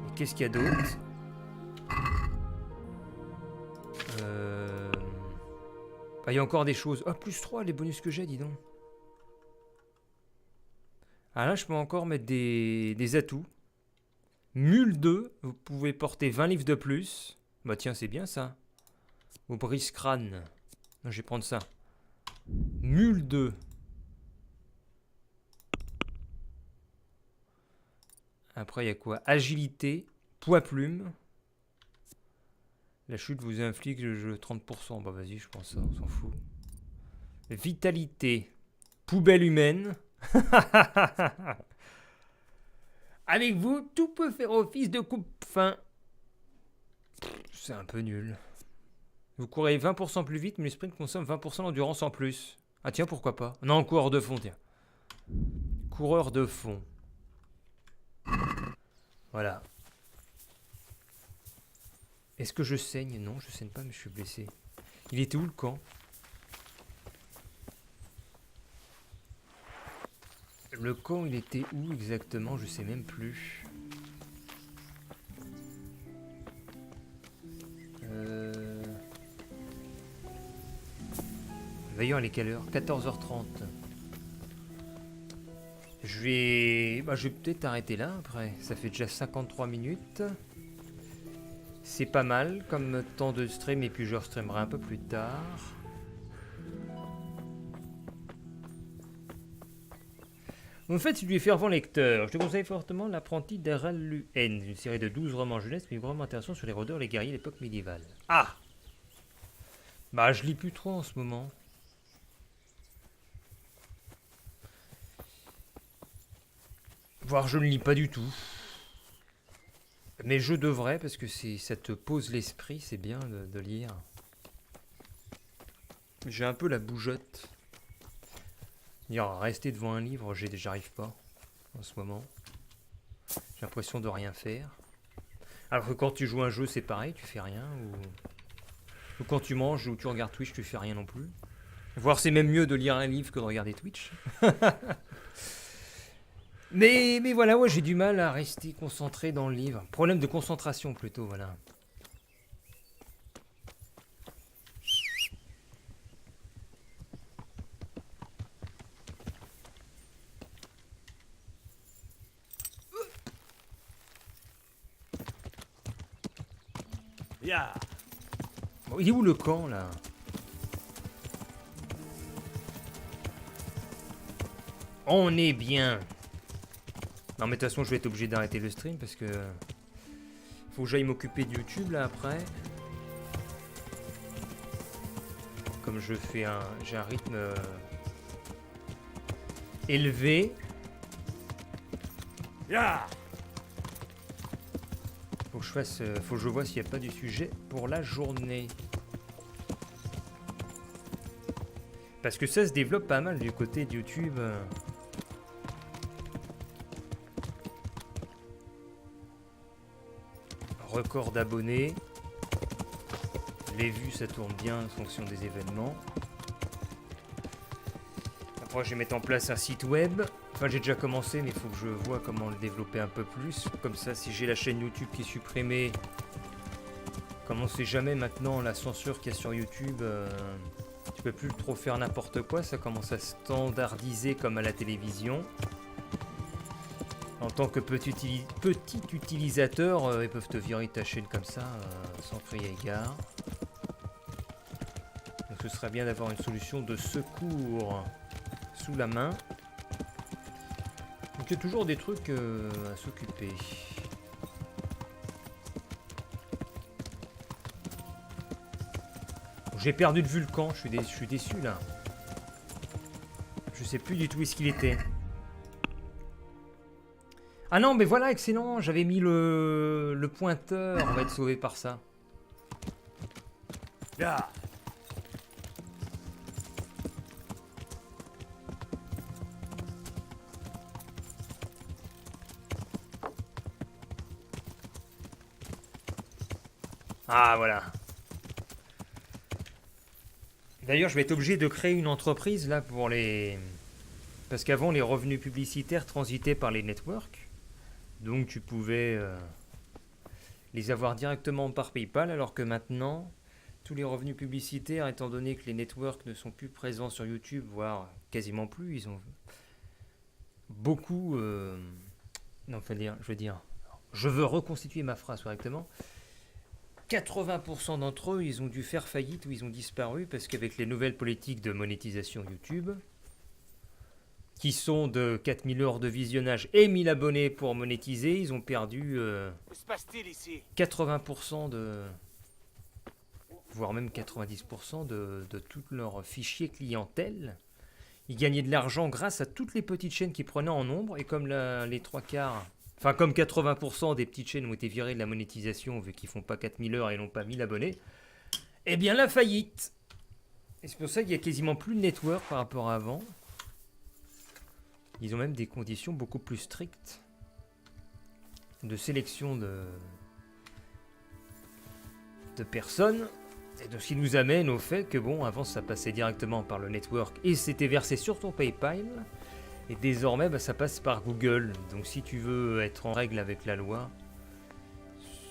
A: Et qu'est-ce qu'il y a d'autre? Ah, il y a encore des choses. Ah, plus 3, les bonus que j'ai, dis donc. Ah là, je peux encore mettre des atouts. Mule 2, vous pouvez porter 20 livres de plus. Bah tiens, c'est bien ça. Au brise-crâne. Non, je vais prendre ça. Mule 2. Après, il y a quoi? Agilité, poids plume. La chute vous inflige le 30%. Bah vas-y, je pense ça, on s'en fout. Vitalité. Poubelle humaine. Avec vous, tout peut faire office de coupe-fin. C'est un peu nul. Vous courez 20% plus vite, mais le sprint consomme 20% d'endurance en plus. Ah tiens, pourquoi pas? Non, coureur de fond, tiens. Coureur de fond. Voilà. Est-ce que je saigne? Non, je saigne pas, mais je suis blessé. Il était où le camp? Le camp, il était où exactement? Je sais même plus. D'ailleurs, il est quelle heure? 14h30. Je vais peut-être arrêter là après. Ça fait déjà 53 minutes. C'est pas mal comme temps de stream, et puis je restreamerai un peu plus tard. En fait, si tu es fervent lecteur, je te conseille fortement L'apprenti d'Araluhen, une série de 12 romans jeunesse, mais vraiment intéressant sur les rôdeurs, les guerriers de l'époque médiévale. Ah! Bah, je lis plus trop en ce moment. Voire je ne lis pas du tout. Mais je devrais, parce que ça te pose l'esprit, c'est bien de lire. J'ai un peu la bougeotte. Rester devant un livre, j'arrive pas en ce moment. J'ai l'impression de rien faire. Alors que quand tu joues un jeu, c'est pareil, tu fais rien. Ou quand tu manges ou tu regardes Twitch, tu fais rien non plus. Voire c'est même mieux de lire un livre que de regarder Twitch. Mais voilà, ouais, j'ai du mal à rester concentré dans le livre. Problème de concentration plutôt, voilà.
G: Yeah.
A: Bon, il est où le camp là? On est bien. Non mais de toute façon je vais être obligé d'arrêter le stream parce que faut que j'aille m'occuper de YouTube là après. Comme j'ai un rythme élevé.
G: Yeah.
A: Faut que je vois s'il n'y a pas du sujet pour la journée. Parce que ça se développe pas mal du côté de YouTube. Record d'abonnés. Les vues, ça tourne bien en fonction des événements. Après, je vais mettre en place un site web. Enfin, j'ai déjà commencé, mais il faut que je vois comment le développer un peu plus. Comme ça, si j'ai la chaîne YouTube qui est supprimée, comme on sait jamais maintenant la censure qu'il y a sur YouTube, tu peux plus trop faire n'importe quoi. Ça commence à standardiser comme à la télévision. En tant que petit utilisateur, ils peuvent te virer ta chaîne comme ça, sans crier gare. ce serait bien d'avoir une solution de secours sous la main. Donc il y a toujours des trucs à s'occuper. J'ai perdu de vue le camp, je suis déçu là. Je sais plus du tout où est-ce qu'il était. Ah non, mais voilà, excellent, j'avais mis le pointeur, on va être sauvé par ça.
E: Yeah.
A: Ah voilà. D'ailleurs, je vais être obligé de créer une entreprise là pour les... Parce qu'avant, les revenus publicitaires transitaient par les networks. Donc tu pouvais les avoir directement par PayPal, alors que maintenant, tous les revenus publicitaires, étant donné que les networks ne sont plus présents sur YouTube, voire quasiment plus, ils ont beaucoup... Non, je veux reconstituer ma phrase correctement. 80% d'entre eux, ils ont dû faire faillite ou ils ont disparu parce qu'avec les nouvelles politiques de monétisation YouTube, qui sont de 4000 heures de visionnage et 1000 abonnés pour monétiser, ils ont perdu 80% de... voire même 90% de tous leurs fichiers clientèle. Ils gagnaient de l'argent grâce à toutes les petites chaînes qui prenaient en nombre, et comme les 3/4... Enfin, comme 80% des petites chaînes ont été virées de la monétisation, vu qu'ils font pas 4000 heures et n'ont pas 1000 abonnés, eh bien la faillite. Et c'est pour ça qu'il y a quasiment plus de network par rapport à avant. Ils ont même des conditions beaucoup plus strictes de sélection de personnes. Et donc, ce qui nous amène au fait que, bon, avant ça passait directement par le network et c'était versé sur ton PayPal. Et désormais, bah, ça passe par Google. Donc si tu veux être en règle avec la loi,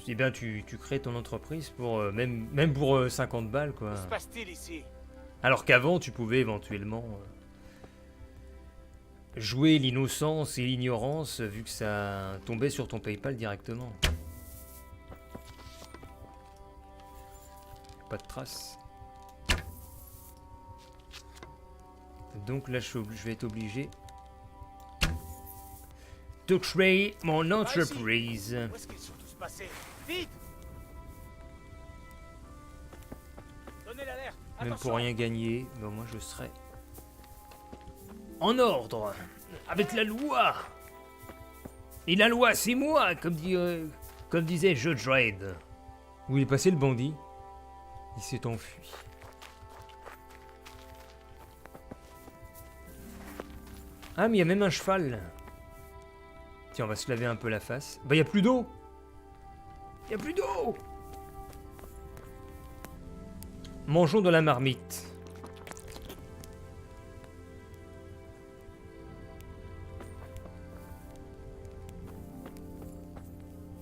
A: eh bien, tu crées ton entreprise pour même pour 50 balles, quoi.
E: Que se passe-t-il ici?
A: Alors qu'avant, tu pouvais éventuellement jouer l'innocence et l'ignorance vu que ça tombait sur ton PayPal directement. Pas de traces. Donc là, je vais être obligé de créer mon entreprise.
E: Où est-ce qu'ils sont tous passés? Vite! Donnez l'alerte.
A: Même pour rien gagner, ben moi je serai en ordre avec la loi. Et la loi, c'est moi, comme disait Judge Dredd. Où il est passé le bandit? Il s'est enfui. Ah, mais il y a même un cheval. Tiens, on va se laver un peu la face. Bah, il n'y a plus d'eau. Il n'y a plus d'eau. Mangeons de la marmite.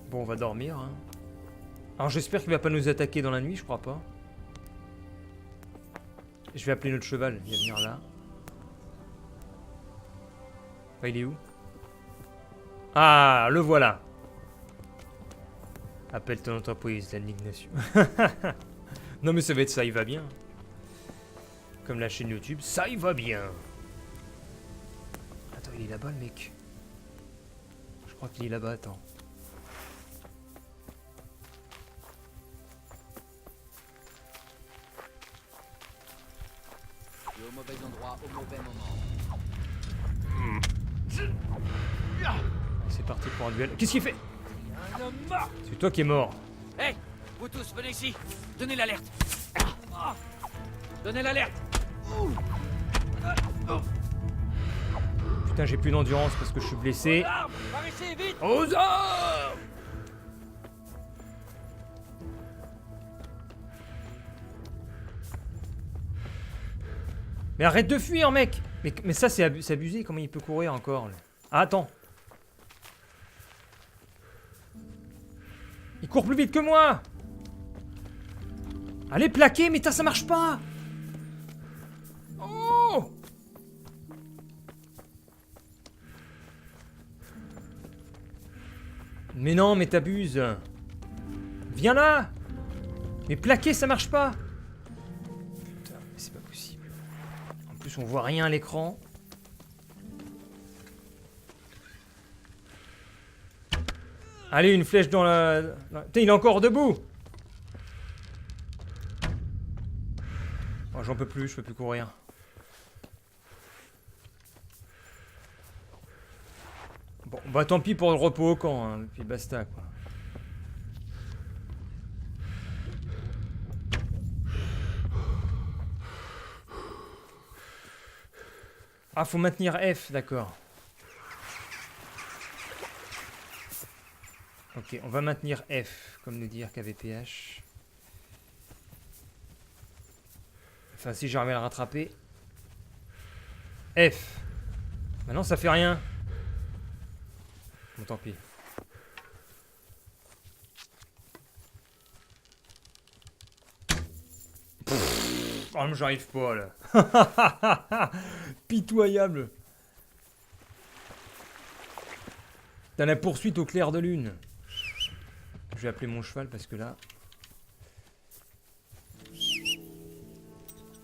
A: Bon, on va dormir, hein. Alors, j'espère qu'il va pas nous attaquer dans la nuit, je crois pas. Je vais appeler notre cheval, il va venir là. Bah, il est où? Ah, le voilà. Appelle ton entreprise, l'indignation. Non mais ça va être ça, il va bien. Comme la chaîne YouTube, ça il va bien. Attends, il est là-bas le mec. Je crois qu'il est là-bas, attends.
F: Et au mauvais endroit, au mauvais moment.
A: C'est parti pour un duel. Qu'est-ce qu'il fait? C'est toi qui es mort.
J: Hey, vous tous, venez ici. Donnez l'alerte. Donnez l'alerte.
A: Putain, j'ai plus d'endurance parce que je suis blessé. Aux armes! Mais arrête de fuir, mec! Mais ça, c'est abusé. Comment il peut courir encore là? Ah, attends. Il court plus vite que moi! Allez, plaquer, mais ça marche pas! Oh! Mais non, mais t'abuses! Viens là! Mais plaquer, ça marche pas! Putain, plus, on voit rien à l'écran. Allez, une flèche dans la... Putain, il est encore debout. Oh, j'en peux plus, je peux plus courir. Bon, bah tant pis pour le repos au camp, hein, puis basta, quoi. Ah, faut maintenir F, d'accord. Ok, on va maintenir F, comme nous dire KVPH. Enfin, si j'arrive à le rattraper. F. Maintenant, ça fait rien. Bon, tant pis. Oh, mais j'arrive pas, là. Pitoyable. T'as la poursuite au clair de lune. Je vais appeler mon cheval parce que là...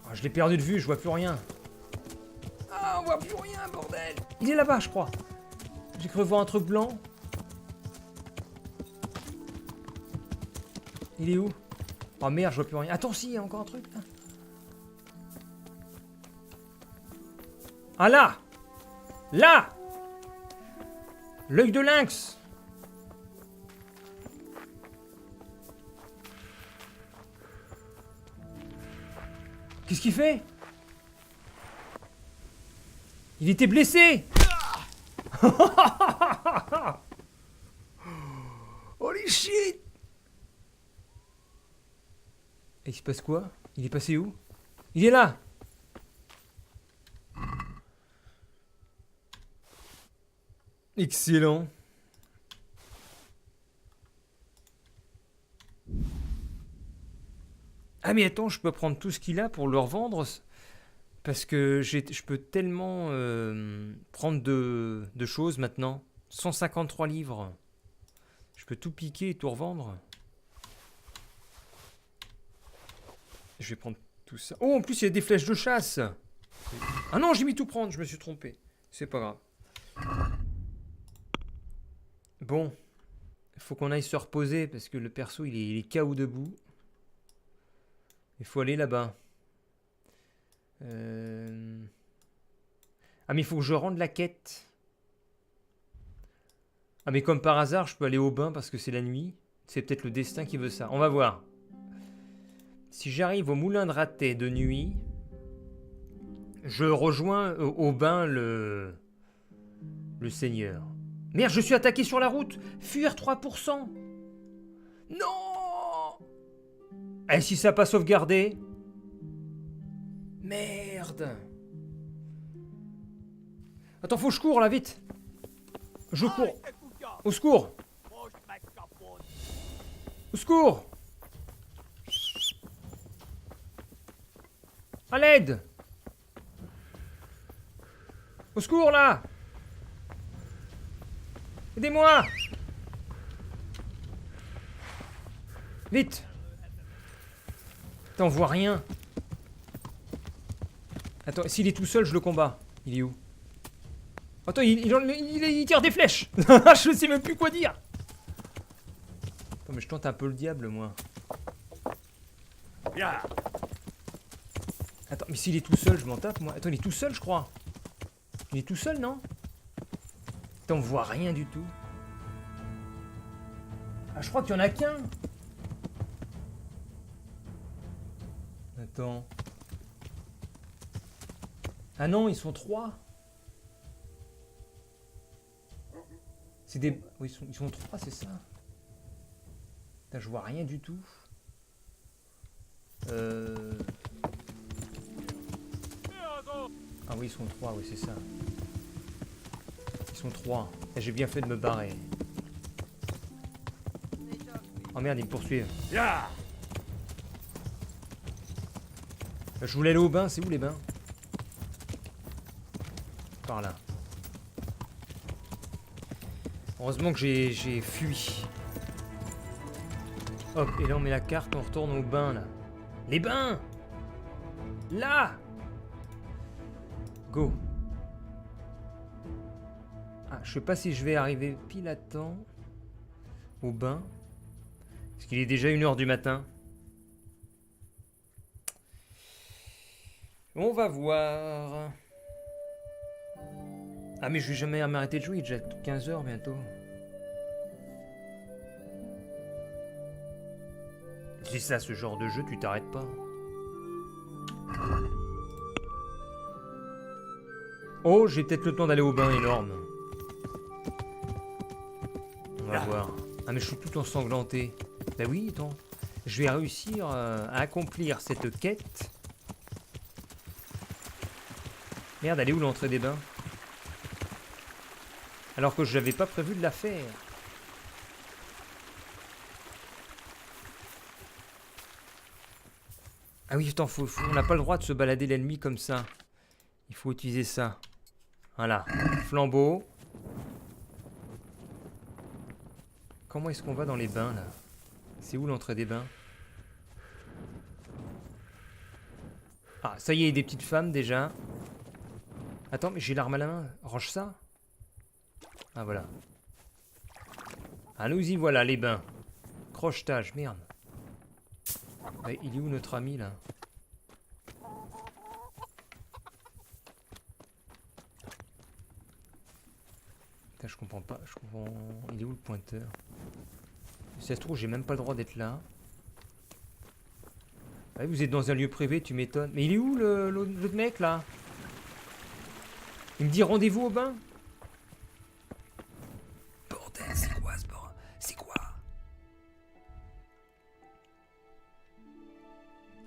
A: Oh, je l'ai perdu de vue, je vois plus rien. Ah, on voit plus rien, bordel. Il est là-bas, je crois. J'ai cru voir un truc blanc. Il est où? Oh merde, je vois plus rien. Attends, si, il y a encore un truc. Là. Ah là! Là! L'œil de lynx! Qu'est-ce qu'il fait? Il était blessé! Holy shit! Et il se passe quoi? Il est passé où? Il est là! Excellent. Ah mais attends, je peux prendre tout ce qu'il a pour le revendre parce que je peux tellement prendre de choses maintenant. 153 livres. Je peux tout piquer et tout revendre. Je vais prendre tout ça. Oh, en plus il y a des flèches de chasse. Ah non, j'ai mis tout prendre, je me suis trompé. C'est pas grave. Bon, il faut qu'on aille se reposer parce que le perso il est KO debout. Il faut aller là-bas. Ah mais il faut que je rende la quête. Ah mais comme par hasard je peux aller au bain parce que c'est la nuit. C'est peut-être le destin qui veut ça. On va voir. Si j'arrive au moulin de raté de nuit, je rejoins au bain le seigneur. Merde, je suis attaqué sur la route. Fuir 3%. Non. Et si ça n'a pas sauvegardé? Merde. Attends, faut que je cours là, vite. Je cours. Au secours. Au secours. À l'aide. Au secours là. Aidez-moi! Vite! Attends, on voit rien. Attends, s'il est tout seul, je le combats. Il est où? Attends, il tire des flèches! Je sais même plus quoi dire! Attends, mais je tente un peu le diable, moi. Attends, mais s'il est tout seul, je m'en tape, moi. Attends, il est tout seul, je crois. Il est tout seul, non? On voit rien du tout. Ah, je crois qu'il y en a qu'un. Attends. Ah non, ils sont 3. C'est des... Oui, ils sont 3, c'est ça. Putain, je vois rien du tout. Ah oui, ils sont 3, oui, c'est ça. Ils sont 3. J'ai bien fait de me barrer. Oh merde, ils me poursuivent. Je voulais aller au bain, c'est où les bains? Par là. Heureusement que j'ai fui. Hop, et là on met la carte, on retourne au bain là. Les bains! Là! go. Ah, je sais pas si je vais arriver pile à temps au bain. Parce qu'il est déjà 1 h du matin. On va voir. Ah mais je vais jamais m'arrêter de jouer, il est déjà 15 h bientôt. C'est ça ce genre de jeu, tu t'arrêtes pas. Oh, j'ai peut-être le temps d'aller au bain énorme. On va voir. Ah mais je suis tout ensanglanté. Bah oui, attends. Je vais réussir à accomplir cette quête. Merde, elle est où l'entrée des bains? Alors que je n'avais pas prévu de la faire. Ah oui, attends, on n'a pas le droit de se balader l'ennemi comme ça. Il faut utiliser ça. Voilà, flambeau. Comment est-ce qu'on va dans les bains, là? C'est où l'entrée des bains? Ah, ça y est, des petites femmes, déjà. Attends, mais j'ai l'arme à la main. Range ça. Ah, voilà. Ah, nous y voilà, les bains. Crochetage, merde. Ouais, il est où notre ami, là? Putain, je comprends pas. Je comprends... Il est où le pointeur? Si ça se trouve, j'ai même pas le droit d'être là. Ah, vous êtes dans un lieu privé, tu m'étonnes. Mais il est où l'autre mec, là? Il me dit rendez-vous au bain? Bordel, c'est quoi ce bordel? C'est quoi?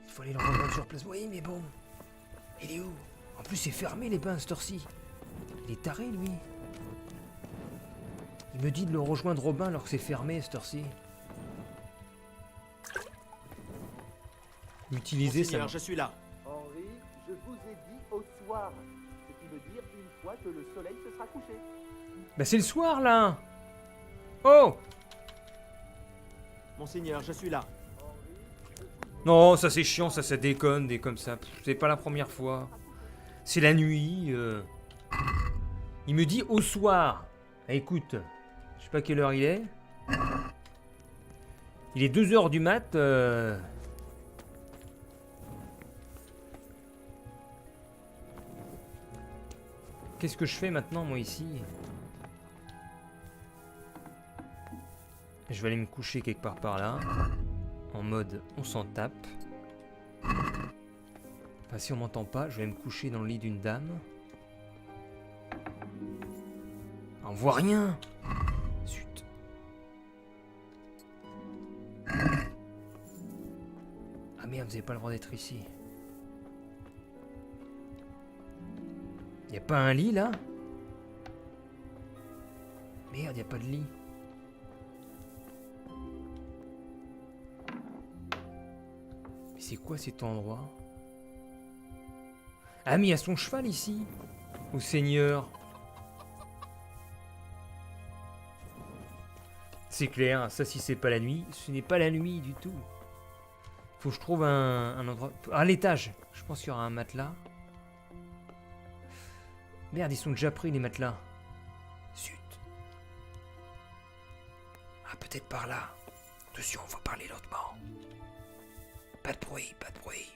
A: Il faut aller le rejoindre sur place. Oui, mais bon. Il est où? En plus, c'est fermé les bains, cette heure-ci. Il est taré, lui. Il me dit de le rejoindre au bain alors que c'est fermé, cette heure-ci. Utiliser ça.
G: Je suis là.
N: Henri, je vous ai dit au soir. Ce qui veut dire une fois que le soleil se sera couché.
A: Bah c'est le soir là. Oh.
G: Monseigneur, je suis là.
A: Non, ça c'est chiant, ça déconne, des comme ça. C'est pas la première fois. C'est la nuit. Il me dit au soir. Ah, écoute, je sais pas quelle heure il est. Il est 2 h du mat. Qu'est-ce que je fais maintenant, moi, ici? Je vais aller me coucher quelque part par là. En mode, on s'en tape. Enfin, si on m'entend pas, je vais me coucher dans le lit d'une dame. Ah, on voit rien! Zut. Ah merde, vous avez pas le droit d'être ici. Y a pas un lit là? Merde, y a pas de lit. Mais c'est quoi cet endroit? Ah mais il y a son cheval ici. Au seigneur. C'est clair, ça si c'est pas la nuit, ce n'est pas la nuit du tout. Faut que je trouve un endroit... À l'étage, je pense qu'il y aura un matelas. Merde, ils sont déjà pris les matelas. Zut. Ah, peut-être par là. Attention, on va parler lentement. Pas de bruit, pas de bruit.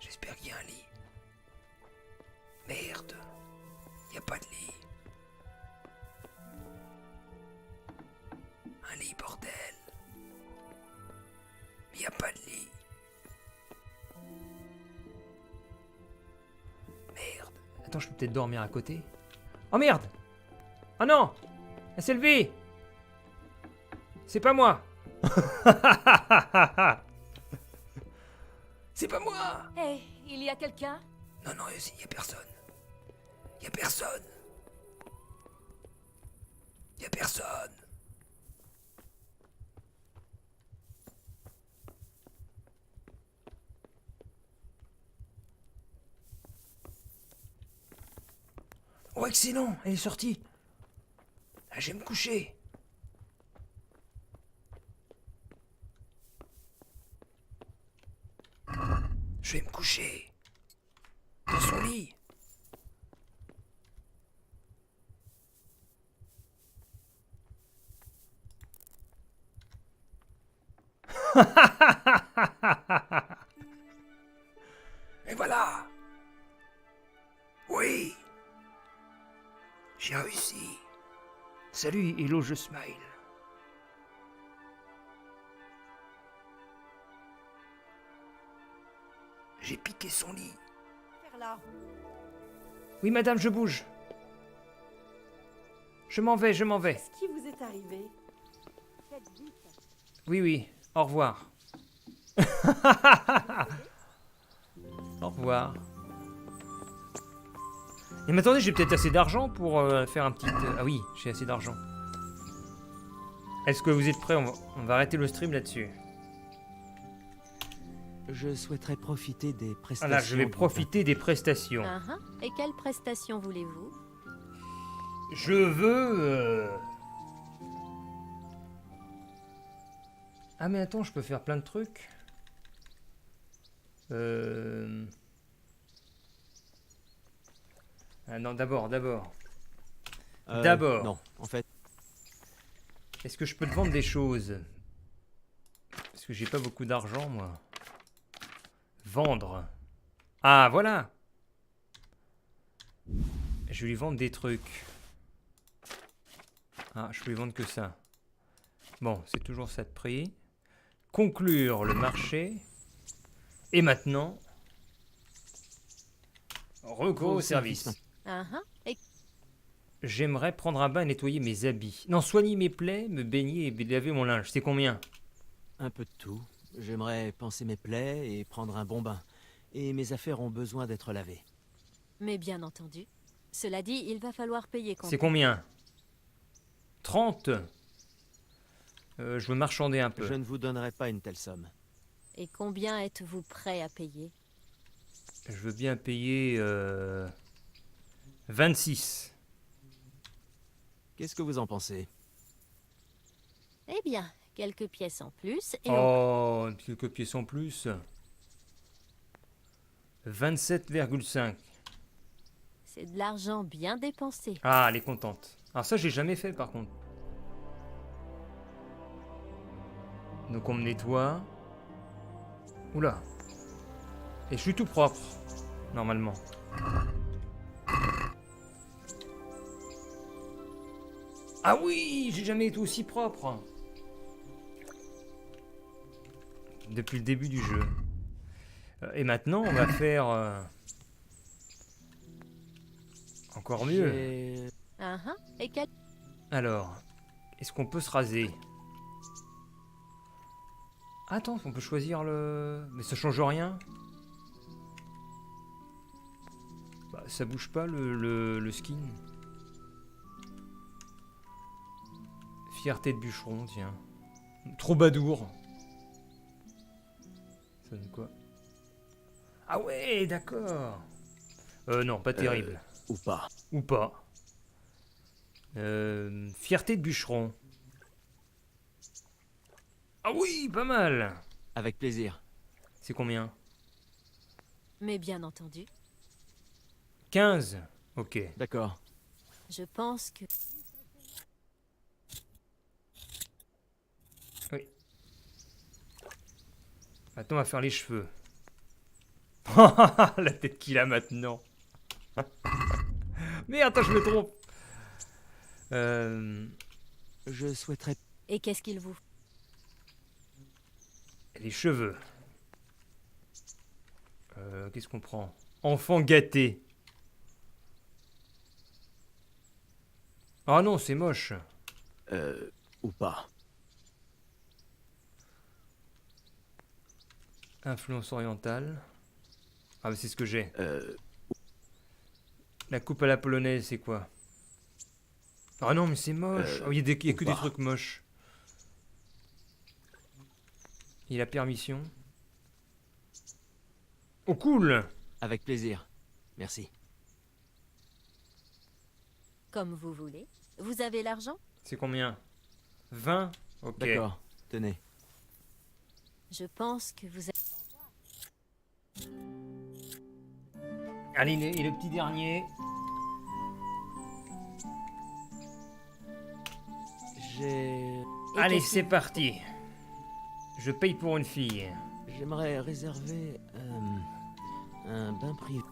A: J'espère qu'il y a un lit. Merde. Il n'y a pas de lit. Un lit, bordel. Il n'y a pas de lit. Merde. Attends, je peux peut-être dormir à côté. Oh merde! Oh non! Elle s'est levée! C'est pas moi! C'est pas moi!
K: Hé, il y a quelqu'un?
A: Non, non, il y a personne. Il y a personne. Il y a personne. Oh, excellent! Elle est sortie! Ah, je vais me coucher! Je vais me coucher! Dans son lit. Et voilà. Oui. J'ai réussi. Salut, hello, je smile. J'ai piqué son lit. Oui, madame, je bouge. Je m'en vais, je m'en vais.
H: Qu'est-ce qui vous est arrivé?
A: Oui, oui, au revoir. Au revoir. Et mais attendez, j'ai peut-être assez d'argent pour faire un petit... Ah oui, j'ai assez d'argent. Est-ce que vous êtes prêts? On va arrêter le stream là-dessus.
B: Je souhaiterais profiter des prestations.
A: Voilà, je vais profiter des prestations.
K: Et quelles prestations voulez-vous?
A: Je veux... Ah mais attends, je peux faire plein de trucs. Ah non, d'abord. D'abord.
B: Non, en fait.
A: Est-ce que je peux te vendre des choses? Parce que j'ai pas beaucoup d'argent, moi. Vendre. Ah, voilà. Je vais lui vendre des trucs. Ah, je peux lui vendre que ça. Bon, c'est toujours ça de prix. Conclure le marché. Et maintenant... recours au service.
K: Et
A: J'aimerais prendre un bain et nettoyer mes habits. Non, soigner mes plaies, me baigner et laver mon linge. C'est combien?
B: Un peu de tout. J'aimerais panser mes plaies et prendre un bon bain. Et mes affaires ont besoin d'être lavées.
K: Mais bien entendu. Cela dit, il va falloir payer quand
A: C'est combien? 30. Je veux marchander un peu.
B: Je ne vous donnerai pas une telle somme.
K: Et combien êtes-vous prêt à payer?
A: Je veux bien payer 26.
B: Qu'est-ce que vous en pensez?
K: Eh bien, quelques pièces en plus et
A: Oh, quelques pièces en plus. 27,5.
K: c'est de l'argent bien dépensé.
A: Ah, elle est contente. Alors ça, j'ai jamais fait par contre. Donc on me nettoie. Oula. Et je suis tout propre, normalement. Ah oui, j'ai jamais été aussi propre. Depuis le début du jeu. Et maintenant, on va faire... encore mieux.
K: Et quel...
A: Alors, est-ce qu'on peut se raser? Attends, on peut choisir le... Mais ça change rien. Bah, ça bouge pas le skin. Fierté de bûcheron, tiens. Troubadour. Ça donne quoi? Ah ouais, d'accord. Non, pas terrible.
B: Ou pas.
A: Ou pas. Fierté de bûcheron. Ah oui, pas mal.
B: Avec plaisir.
A: C'est combien?
K: Mais bien entendu.
A: 15. Ok.
B: D'accord.
K: Je pense que...
A: Oui. Maintenant, on va faire les cheveux. La tête qu'il a maintenant. Mais attends, je me trompe.
B: Je souhaiterais...
K: Et qu'est-ce qu'il vous...
A: Les cheveux. Qu'est-ce qu'on prend? Enfant gâté. Ah non, c'est moche.
B: Ou pas.
A: Influence orientale. Ah mais c'est ce que j'ai. La coupe à la polonaise, c'est quoi? Ah non, mais c'est moche. Oh, il y a que des trucs moches. Il a permission. Oh cool.
B: Avec plaisir. Merci.
K: Comme vous voulez. Vous avez l'argent?
A: C'est combien? 20? Ok.
B: D'accord, tenez.
K: Je pense que vous avez...
A: Allez, et le petit dernier. Allez, c'est parti. Je paye pour une fille.
B: J'aimerais réserver un bain privé.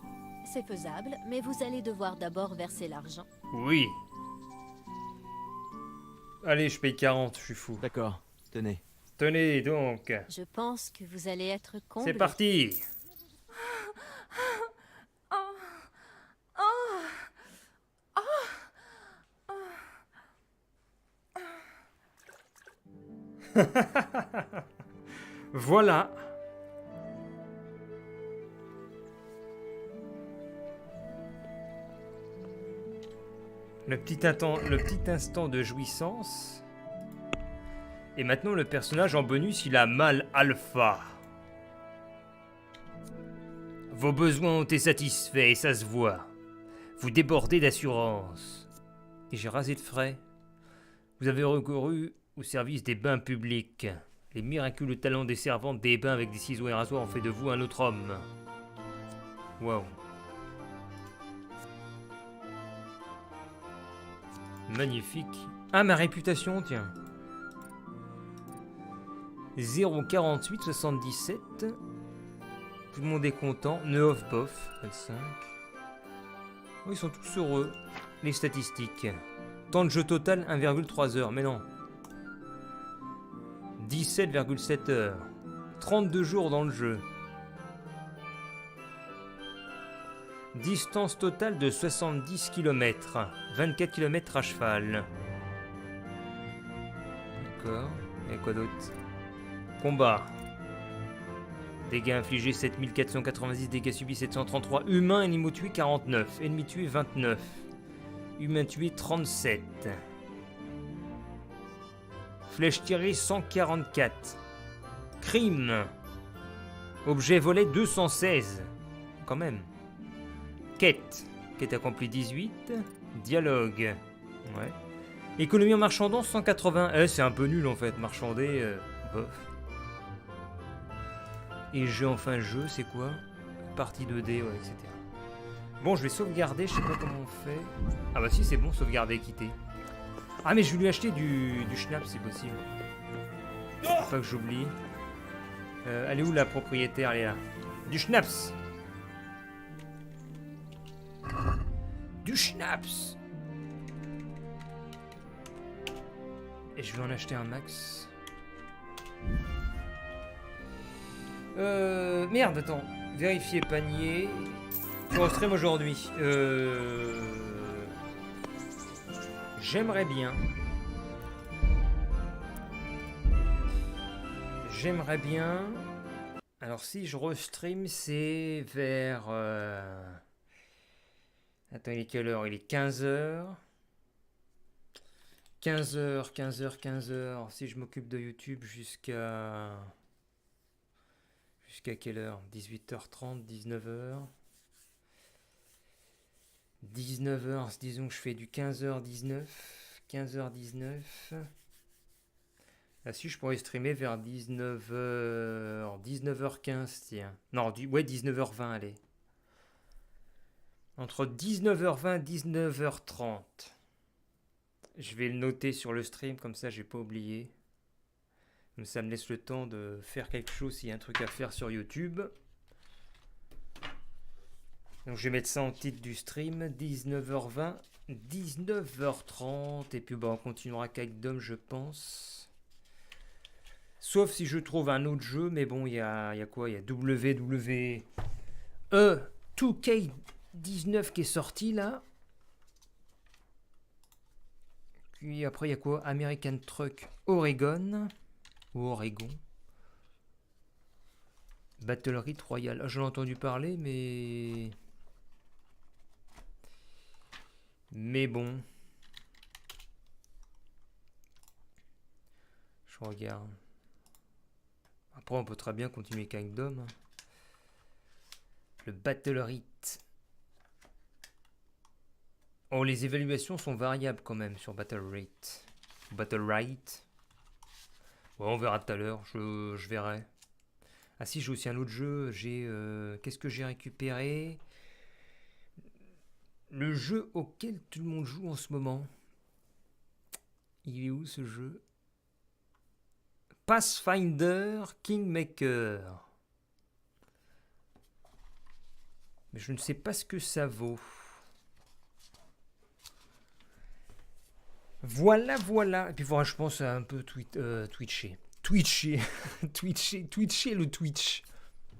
K: C'est faisable, mais vous allez devoir d'abord verser l'argent.
A: Oui. Allez, je paye 40, je suis fou.
B: D'accord, tenez.
A: Tenez donc.
K: Je pense que vous allez être comblé.
A: C'est parti. Voilà. Le petit instant de jouissance. Et maintenant, le personnage en bonus, il a mal alpha. Vos besoins ont été satisfaits, et ça se voit. Vous débordez d'assurance. Et j'ai rasé de frais. Vous avez recouru au service des bains publics. Les miraculeux talents des servantes des bains avec des ciseaux et rasoirs ont fait de vous un autre homme. Waouh. Magnifique. Ah, ma réputation, tiens. 0,48,77. Tout le monde est content. Neuf bof. 25. Oh, ils sont tous heureux. Les statistiques. Temps de jeu total 1,3 heures. Mais non. 17,7 heures. 32 jours dans le jeu. Distance totale de 70 km. 24 km à cheval. D'accord. Et quoi d'autre? Combat. Dégâts infligés 7490, dégâts subis 733. Humains, animaux tués 49. Ennemis tués 29. Humains tués 37. Flèche tirée 144. Crime. Objet volé 216. Quand même. Quête. Quête accomplie 18. Dialogue. Ouais. Économie en marchandant 180. C'est un peu nul en fait. Marchander. Bof. Et jeu enfin jeu, c'est quoi? Partie 2D, ouais, etc. Bon, je vais sauvegarder, je sais pas comment on fait. Ah bah si, c'est bon, sauvegarder, quitter. Ah mais je vais lui acheter du schnapp, c'est possible. Faut pas que j'oublie. Elle est où la propriétaire? Elle est là. Du schnapps. Du schnapps. Et je vais en acheter un max. Merde, attends. Vérifier panier. Pour stream aujourd'hui. J'aimerais bien. J'aimerais bien. Alors si je restream, c'est vers... Attends, il est quelle heure? Il est 15h. 15h. Si je m'occupe de YouTube jusqu'à... Jusqu'à quelle heure? 18h30, 19h. 19h, disons que je fais du 15h19. 15h19. Ah si, je pourrais streamer vers 19h... 19h15, tiens. Non, ouais, 19h20, allez. Entre 19h20 et 19h30. Je vais le noter sur le stream, comme ça j'ai pas oublié. Comme ça me laisse le temps de faire quelque chose s'il y a un truc à faire sur YouTube. Donc je vais mettre ça en titre du stream. 19h20, 19h30. Et puis bah, on continuera qu'avec Dom, je pense. Sauf si je trouve un autre jeu. Mais bon, il y a quoi? Il y a WWE 2K19 qui est sorti là. Puis après, il y a quoi? American Truck Oregon. Ou Oregon. Battle Rite Royale. Ah, j'en ai entendu parler, mais... Mais bon. Je regarde. Après, on peut très bien continuer Kingdom. Hein. Le Battle Rite. Oh, les évaluations sont variables quand même sur Battle Rite. Battle Rite. Ouais, on verra tout à l'heure. Je verrai. Ah si, j'ai aussi un autre jeu. J'ai... Qu'est-ce que j'ai récupéré? Le jeu auquel tout le monde joue en ce moment. Il est où ce jeu? Pathfinder Kingmaker. Mais je ne sais pas ce que ça vaut. Voilà, voilà. Et puis voilà, je pense à un peu twitcher. Twitcher le Twitch.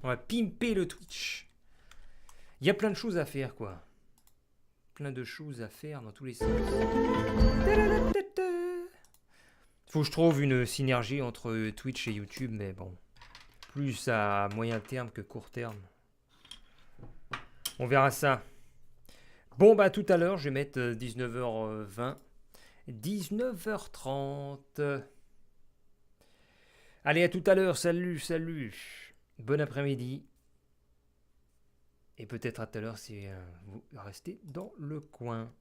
A: On va pimper le Twitch. Il y a plein de choses à faire, quoi. Plein de choses à faire dans tous les sens. Faut que je trouve une synergie entre Twitch et YouTube, mais bon. Plus à moyen terme que court terme. On verra ça. Bon, bah tout à l'heure, je vais mettre 19h20. 19h30. Allez, à tout à l'heure. Salut, salut. Bon après-midi. Et peut-être à tout à l'heure si vous restez dans le coin.